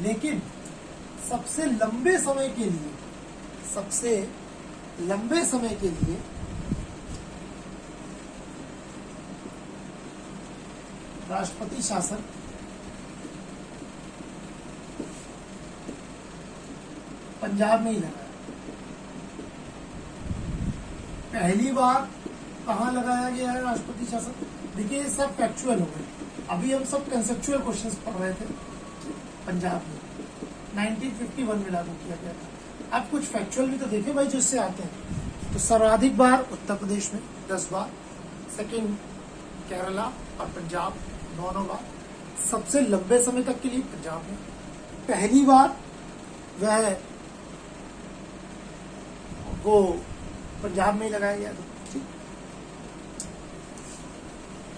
लेकिन सबसे लंबे समय के लिए, सबसे लंबे समय के लिए राष्ट्रपति शासन पंजाब में ही लगाया। पहली बार कहां लगाया गया है राष्ट्रपति शासन? देखिए, ये सब फैक्चुअल हो गए। अभी हम सब कंसेप्चुअल क्वेश्चंस पढ़ रहे थे। पंजाब में 1951 में लागू किया गया था। अब कुछ फैक्चुअल भी तो देखे भाई, जो इससे आते हैं। तो सर्वाधिक बार उत्तर प्रदेश में 10 बार, सेकंड केरला और पंजाब 9 बार, सबसे लंबे समय तक के लिए पंजाब में। पहली बार वह वो पंजाब में ही लगाया गया था। ठीक,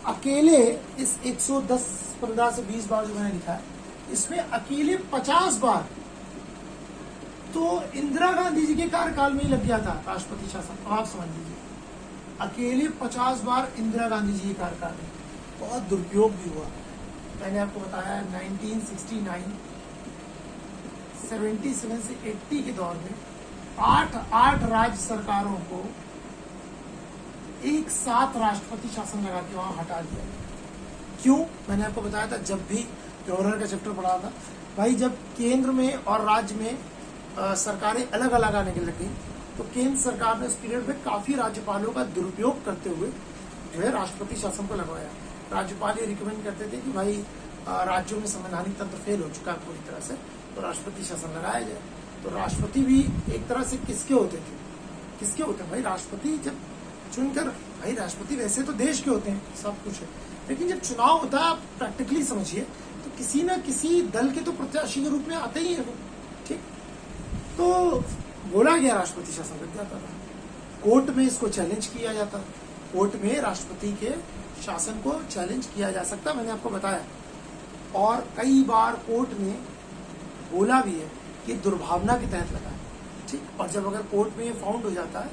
अकेले इस 110-15 से 20 बार जो मैंने लिखा है, इसमें अकेले 50 बार तो इंदिरा गांधी जी के कार्यकाल में ही लग गया था राष्ट्रपति शासन। आप समझ लीजिए, अकेले 50 बार इंदिरा गांधी जी के कार्यकाल में। बहुत दुरुपयोग भी हुआ। मैंने आपको बताया 1969, 77 से 80 के दौर में 8 राज्य सरकारों को एक साथ राष्ट्रपति शासन लगा के वहां हटा दिया। क्यों? मैंने आपको बताया था जब भी गवर्नर का चैप्टर पढ़ा था भाई, जब केंद्र में और राज्य में सरकारें अलग अलग आने के लगी, तो केंद्र सरकार ने उस पीरियड में काफी राज्यपालों का दुरुपयोग करते हुए जो है राष्ट्रपति शासन को लगवाया। राज्यपाल ये रिकमेंड करते थे कि भाई राज्यों में संवैधानिक तंत्र फेल हो चुका है पूरी तरह से, तो राष्ट्रपति शासन लगाया जाए। तो राष्ट्रपति भी एक तरह से किसके होते थे? किसके होते हैं भाई? राष्ट्रपति जब चुनकर, भाई राष्ट्रपति वैसे तो देश के होते हैं, सब कुछ है, लेकिन जब चुनाव होता है, आप प्रैक्टिकली समझिए, तो किसी न किसी दल के तो प्रत्याशी के रूप में आते ही है वो। ठीक, तो बोला गया राष्ट्रपति शासन लग जाता था। कोर्ट में इसको चैलेंज किया जाता, कोर्ट में राष्ट्रपति के शासन को चैलेंज किया जा सकता, मैंने आपको बताया। और कई बार कोर्ट ने बोला भी है कि दुर्भावना के तहत लगा है। ठीक, और जब अगर कोर्ट में ये फाउंड हो जाता है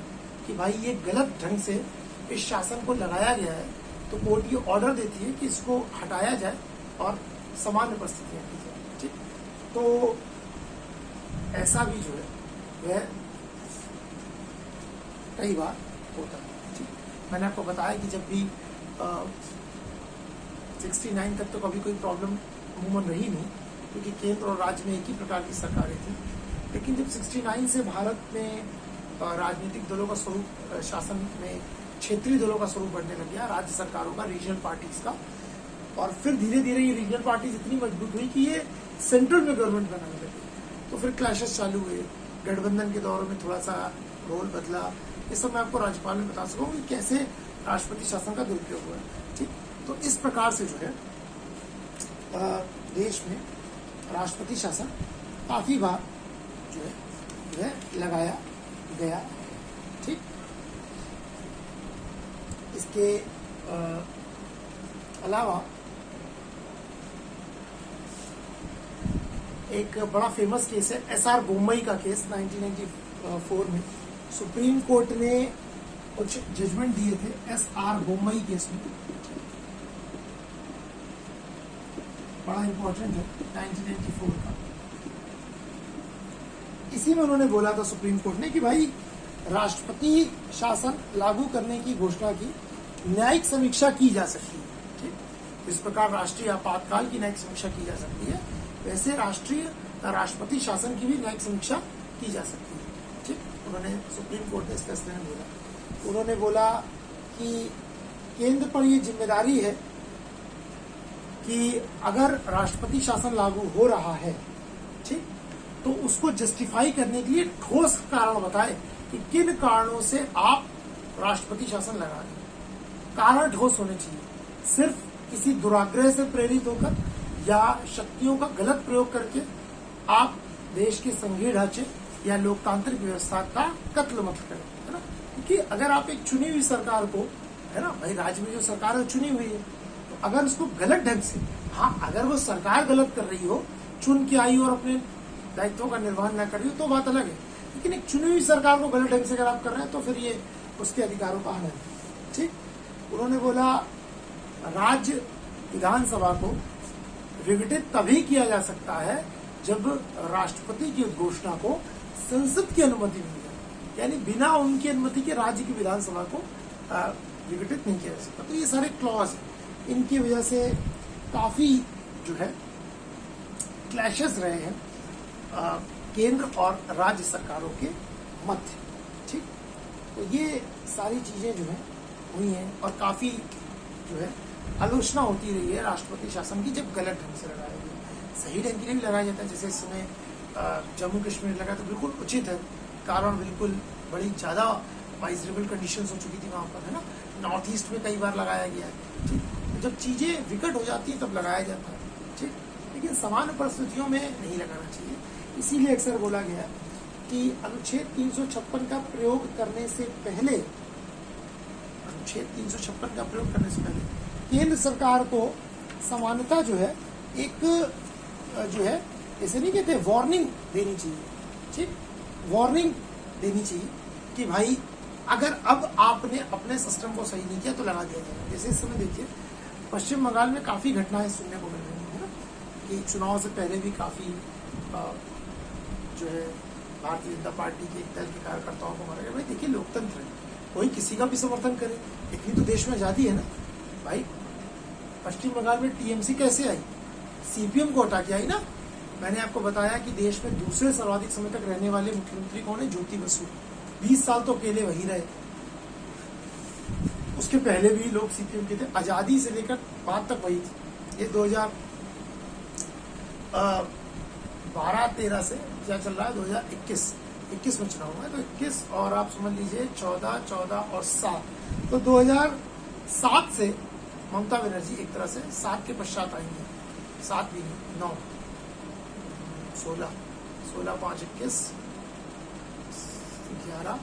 कि भाई ये गलत ढंग से इस शासन को लगाया गया है, तो कोर्ट ये ऑर्डर देती है कि इसको हटाया जाए और सामान्य परिस्थितियां की जाए। ठीक, तो ऐसा भी जो है वह कई बार होता है। ठीक, मैंने आपको बताया कि जब भी 69 तक तो कभी कोई प्रॉब्लम अमूमन रही नहीं, क्योंकि केंद्र और राज्य में एक ही प्रकार की सरकारें थी। लेकिन जब 69 से भारत में राजनीतिक दलों का स्वरूप, शासन में क्षेत्रीय दलों का स्वरूप बढ़ने लग गया, राज्य सरकारों का, रीजनल पार्टीज का, और फिर धीरे धीरे ये रीजनल पार्टीज इतनी मजबूत हुई कि ये सेंट्रल में गवर्नमेंट बनाने लगी। तो फिर क्लैशेस चालू हुए, गठबंधन के दौर में थोड़ा सा रोल बदला। ये सब मैं आपको राज्यपाल में बता सकूँ कि कैसे राष्ट्रपति शासन का दुरुपयोग हुआ। ठीक, तो इस प्रकार से जो है देश में राष्ट्रपति शासन काफी बार जो है वह लगाया गया। ठीक, इसके अलावा एक बड़ा फेमस केस है एसआर बोम्मई का केस। 1994 में सुप्रीम कोर्ट ने कुछ जजमेंट दिए थे एसआर बोम्मई केस में, बड़ा इंपॉर्टेंट है, 1994 का। इसी में उन्होंने बोला था सुप्रीम कोर्ट ने कि भाई राष्ट्रपति शासन लागू करने की घोषणा की न्यायिक समीक्षा की जा सकती है। ठीक, इस प्रकार राष्ट्रीय आपातकाल की न्यायिक समीक्षा की जा सकती है, वैसे राष्ट्रपति शासन की भी न्यायिक समीक्षा की जा सकती है। ठीक, उन्होंने सुप्रीम कोर्ट ने इस फैसले में बोला। उन्होंने बोला कि केंद्र पर यह जिम्मेदारी है कि अगर राष्ट्रपति शासन लागू हो रहा है, ठीक, तो उसको जस्टिफाई करने के लिए ठोस कारण बताए कि किन कारणों से आप राष्ट्रपति शासन लगा रहे हैं। कारण ठोस होने चाहिए। सिर्फ किसी दुराग्रह से प्रेरित होकर या शक्तियों का गलत प्रयोग करके आप देश के संघीय ढांचे या लोकतांत्रिक व्यवस्था का कत्ल मत करें, है ना। क्योंकि अगर आप एक चुनी हुई सरकार को, है ना भाई, राज्य में जो सरकार है चुनी हुई है, तो अगर उसको गलत ढंग से, हाँ अगर वो सरकार गलत कर रही हो, चुन के आई और अपने दायित्वों का निर्वहन न कर रही हो तो बात अलग है, लेकिन एक चुनी हुई सरकार को गलत ढंग से अगर आप कर रहे हैं तो फिर ये उसके अधिकारों का हनन है। ठीक। उन्होंने बोला राज्य विधानसभा को विघटित तभी किया जा सकता है जब राष्ट्रपति की उद्घोषणा को संसद की अनुमति मिल जाए, यानी बिना उनकी अनुमति के राज्य की विधानसभा को विघटित नहीं किया जा सकता। तो ये सारे क्लॉज हैं, इनकी वजह से काफी जो है क्लैशेस रहे हैं केंद्र और राज्य सरकारों के मध्य। ठीक। तो ये सारी चीजें जो है हुई हैं और काफी जो है आलोचना होती रही है राष्ट्रपति शासन की जब गलत ढंग से लगाया गया। सही ढंग से नहीं लगाया जाता, जैसे इस समय जम्मू कश्मीर लगा तो बिल्कुल उचित है, कारण बिल्कुल बड़ी ज्यादा वाइजरेबल कंडीशंस हो चुकी थी वहां पर, है ना। नॉर्थ ईस्ट में कई बार लगाया गया है। ठीक। जब चीजें विकट हो जाती है तब लगाया जाता है। ठीक। लेकिन सामान्य परिस्थितियों में नहीं लगाना चाहिए। इसीलिए अक्सर बोला गया कि अनुच्छेद 356 का प्रयोग करने से पहले, अनुच्छेद 356 का प्रयोग करने से पहले केंद्र सरकार को समानता जो है एक जो है ऐसे नहीं कहते, वार्निंग देनी चाहिए। ठीक। वार्निंग देनी चाहिए कि भाई अगर अब आपने अपने सिस्टम को सही नहीं किया तो लगा दिया जाएगा। जैसे इस समय देखिए पश्चिम बंगाल में काफी घटनाएं सुनने को मिल रही है ना, कि चुनाव से पहले भी काफी जो है भारतीय जनता पार्टी के एक दल के कार्यकर्ताओं को मारा गया। भाई देखिए लोकतंत्र है, कोई किसी का भी समर्थन करे, इतनी तो देश में आजादी है ना भाई। पश्चिम बंगाल में टीएमसी कैसे आई? सीपीएम को हटा के आई ना। मैंने आपको बताया कि देश में दूसरे सर्वाधिक समय तक रहने वाले मुख्यमंत्री कौन है? ज्योति बसु। 20 साल तो अकेले वही रहे, उसके पहले भी लोग सीपीएम के थे, आजादी से लेकर बाद तक वही थी। ये 2012-13 से क्या चल रहा है, 2021 में चुनाव हुआ है, तो 21 और आप समझ लीजिए 14 और 7, तो 2007 से ममता बनर्जी एक तरह से 7 के पश्चात आएंगे, 7 भी 9, 16, 5, 21, 11,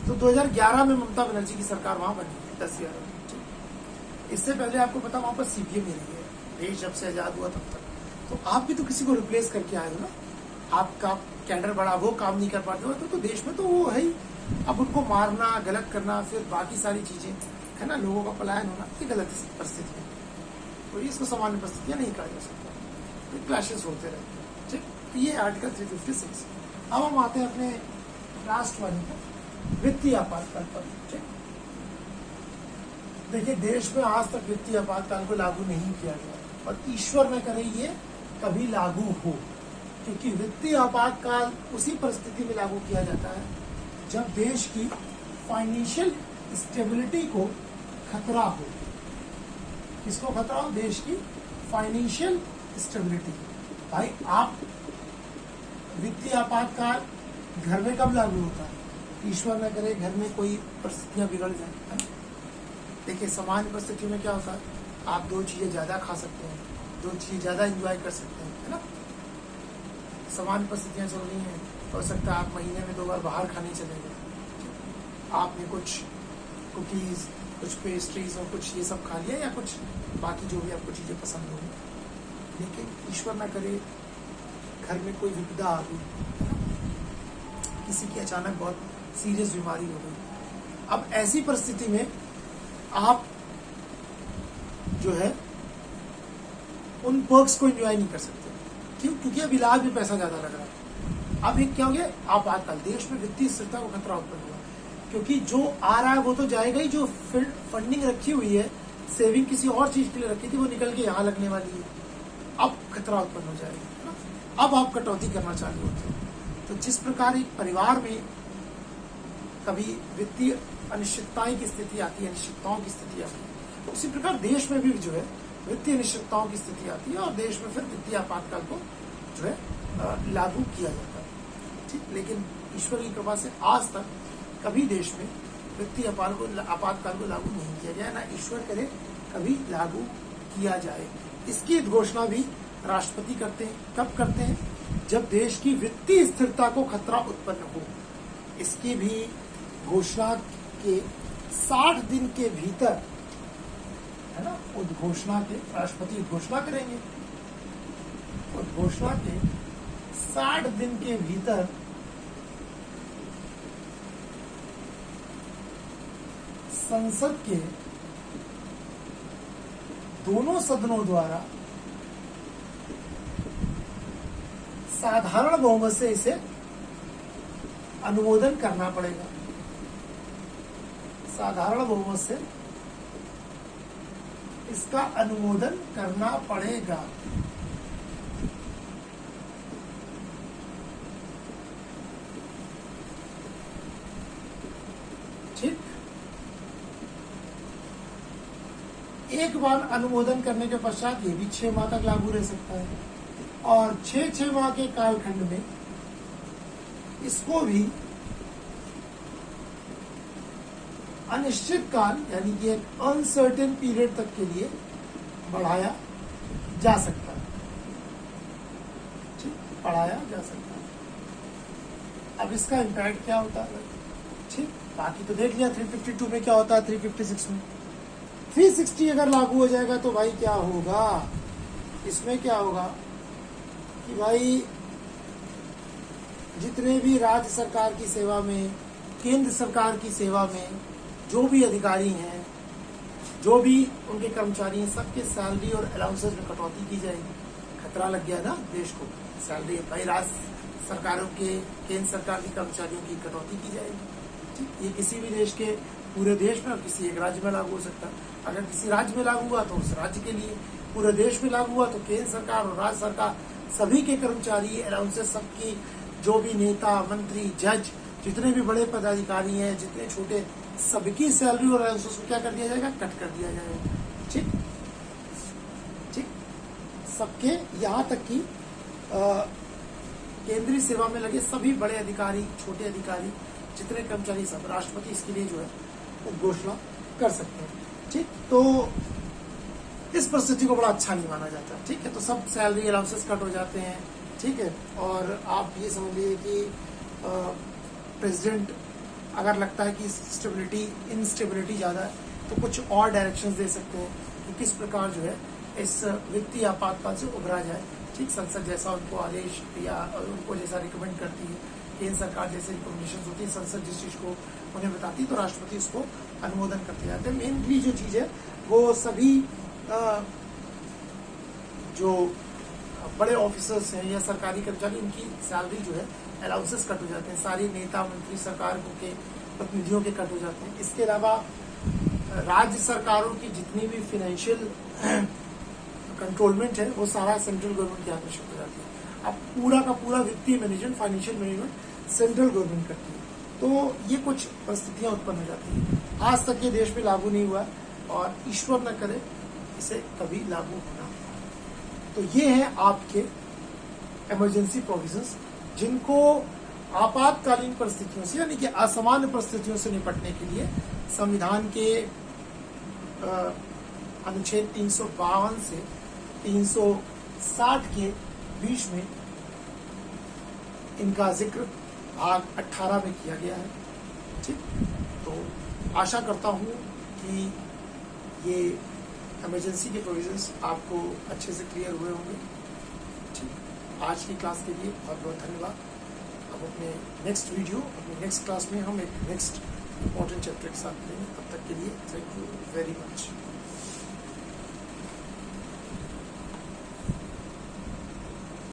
तो 2011 में ममता बनर्जी की सरकार वहां बनी, 10-11। इससे पहले आपको पता वहां पर सीपीएम ही रही है देश जब से आजाद हुआ तब तक। तो आप भी तो किसी को रिप्लेस करके आए हो ना, आपका कैडर बड़ा, वो काम नहीं कर पाते हो तो देश में तो वो है ही। अब उनको मारना, गलत करना, फिर बाकी सारी चीजें, है ना, लोगों का पलायन होना, ये गलत परिस्थिति है। तो इसको सामान्य परिस्थितियां नहीं कहा जा सकता, तो क्लैशेस होते रहते हैं। ठीक। ये आर्टिकल 356। अब हम आते हैं अपने राष्ट्रवादी पर, वित्तीय आपातकाल पर। ठीक। देखिए देश में आज तक वित्तीय आपातकाल को लागू नहीं किया गया और ईश्वर न करे ये कभी लागू हो, क्योंकि वित्तीय आपातकाल उसी परिस्थिति में लागू किया जाता है जब देश की फाइनेंशियल स्टेबिलिटी को खतरा हो। किसको खतरा हो? देश की फाइनेंशियल स्टेबिलिटी। भाई आप वित्तीय आपातकाल घर में कब लागू होता है? ईश्वर न करे घर में कोई परिस्थितियां बिगड़ जाए। देखिए सामान्य परिस्थिति में क्या होता है, आप 2 चीजें ज्यादा खा सकते हैं, 2 चीजें ज्यादा एंजॉय कर सकते हैं, है ना। सामान्य परिस्थितियां चल रही हैं, हो सकता है आप महीने में 2 बार बाहर खाने चले गए, आपने कुछ कुकीज, कुछ पेस्ट्रीज और कुछ ये सब खा लिया, या कुछ बाकी जो भी आपको चीजें पसंद होंगी। लेकिन ईश्वर न करे घर में कोई विपदा आ गई, किसी की अचानक बहुत सीरियस बीमारी हो गई। अब ऐसी परिस्थिति में आप जो है उन पर्क्स को एंजॉय नहीं कर सकते। क्यों? क्योंकि अब इलाज में पैसा ज्यादा लग रहा है। अब एक क्या हो गया, आपातकाल, देश में वित्तीय स्थिरता को खतरा उत्पन्न हुआ, क्योंकि जो आ रहा है वो तो जाएगा ही, जो फंडिंग रखी हुई है, सेविंग किसी और चीज के लिए रखी थी, वो निकल के यहाँ लगने वाली है। अब खतरा उत्पन्न हो जाएगा, है ना। अब आप कटौती करना चालू होते हैं। तो जिस प्रकार एक परिवार में कभी वित्तीय अनिश्चितताएं की स्थिति आती है, अनिश्चितताओं की स्थिति आती है, उसी प्रकार देश में भी जो है वित्तीय अनिश्चितताओं की स्थिति आती है और देश में फिर वित्तीय आपातकाल को जो है लागू किया जाता है। ठीक। लेकिन ईश्वर की कृपा से आज तक कभी देश में वित्तीय आपातकाल को लागू नहीं किया गया, ना ईश्वर करे कभी लागू किया जाए। इसकी घोषणा भी राष्ट्रपति करते हैं। कब करते हैं? जब देश की वित्तीय स्थिरता को खतरा उत्पन्न हो। इसकी भी घोषणा के 60 दिन के भीतर, है ना, उद्घोषणा के राष्ट्रपति उद्घोषणा करेंगे। उद्घोषणा के 60 दिन के भीतर संसद के दोनों सदनों द्वारा साधारण बहुमत से इसे अनुमोदन करना पड़ेगा। साधारण बहुमत से इसका अनुमोदन करना पड़ेगा। ठीक, एक बार अनुमोदन करने के पश्चात ये भी 6 माह तक लागू रह सकता है, और 6 माह के कालखंड में इसको भी अनिश्चित काल यानी कि एक अनसर्टेन पीरियड तक के लिए बढ़ाया जा सकता है। ठीक, बढ़ाया जा सकता है। अब इसका इम्पैक्ट क्या होता है? ठीक, बाकी तो देख लिया 352 में क्या होता है, 356 में। 360 अगर लागू हो जाएगा तो भाई क्या होगा? इसमें क्या होगा कि भाई जितने भी राज्य सरकार की सेवा में, केंद्र सरकार की सेवा में जो भी अधिकारी हैं, जो भी उनके कर्मचारी हैं, सबके सैलरी और अलाउंसेस में कटौती की जाएगी। खतरा लग गया ना देश को। सैलरी भाई राज्य सरकारों के, केंद्र सरकार के कर्मचारियों की कटौती की जाएगी। ठीक, ये किसी भी देश के पूरे देश में और किसी एक राज्य में लागू हो सकता है। अगर किसी राज्य में लागू हुआ तो उस राज्य के लिए, पूरे देश में लागू हुआ तो केंद्र सरकार और राज्य सरकार सभी के कर्मचारी, अलाउंसेस सबकी, जो भी नेता, मंत्री, जज, जितने भी बड़े पदाधिकारी हैं, जितने छोटे, सबकी सैलरी और अलाउंसेस को क्या कर दिया जाएगा? कट कर दिया जाएगा। ठीक ठीक, सबके, यहाँ तक कि केंद्रीय सेवा में लगे सभी बड़े अधिकारी, छोटे अधिकारी, जितने कर्मचारी, सब राष्ट्रपति इसके लिए जो है वो घोषणा कर सकते हैं। ठीक, तो इस परिस्थिति को बड़ा अच्छा नहीं माना जाता। ठीक है, तो सब सैलरी अलाउंसेस कट हो जाते हैं। ठीक है, और आप ये समझ लीजिए कि प्रेसिडेंट अगर लगता है कि स्टेबिलिटी, इनस्टेबिलिटी ज़्यादा है, तो कुछ और डायरेक्शंस दे सकते हैं कि किस प्रकार जो है इस वित्तीय आपातकाल से उभरा जाए। ठीक, संसद जैसा उनको आदेश या उनको जैसा रिकमेंड करती है, केंद्र सरकार जैसे रिकमेंडेशन होती है, संसद जिस चीज़ को उन्हें बताती है तो राष्ट्रपति उसको अनुमोदन करते जाते हैं। मेनली जो चीज़ है वो सभी जो बड़े ऑफिसर्स हैं या सरकारी कर्मचारी, उनकी सैलरी जो है अलाउंसेस कट हो जाते हैं। सारी नेता, मंत्री, सरकारों के प्रतिनिधियों के कट हो जाते हैं। इसके अलावा राज्य सरकारों की जितनी भी फाइनेंशियल कंट्रोलमेंट है वो सारा सेंट्रल गवर्नमेंट के हाथ में शिफ्ट हो जाती है। अब पूरा का पूरा वित्तीय management, financial management central government करती है। तो ये कुछ परिस्थितियां उत्पन्न हो जाती हैं। आज तक ये देश में लागू नहीं हुआ और ईश्वर न करे इसे कभी लागू होना। तो ये है आपके इमरजेंसी प्रोविजंस, जिनको आपातकालीन परिस्थितियों से यानी कि असामान्य परिस्थितियों से निपटने के लिए संविधान के अनुच्छेद 352 से 360 के बीच में इनका जिक्र भाग 18 में किया गया है। ठीक, तो आशा करता हूँ कि ये इमरजेंसी के प्रोविजंस आपको अच्छे से क्लियर हुए होंगे। ठीक, आज की क्लास के लिए बहुत बहुत धन्यवाद। अब अपने नेक्स्ट वीडियो, अपने नेक्स्ट क्लास में हम एक नेक्स्ट इम्पोर्टेंट चैप्टर के साथ मिलेंगे। तब तक के लिए थैंक यू वेरी मच।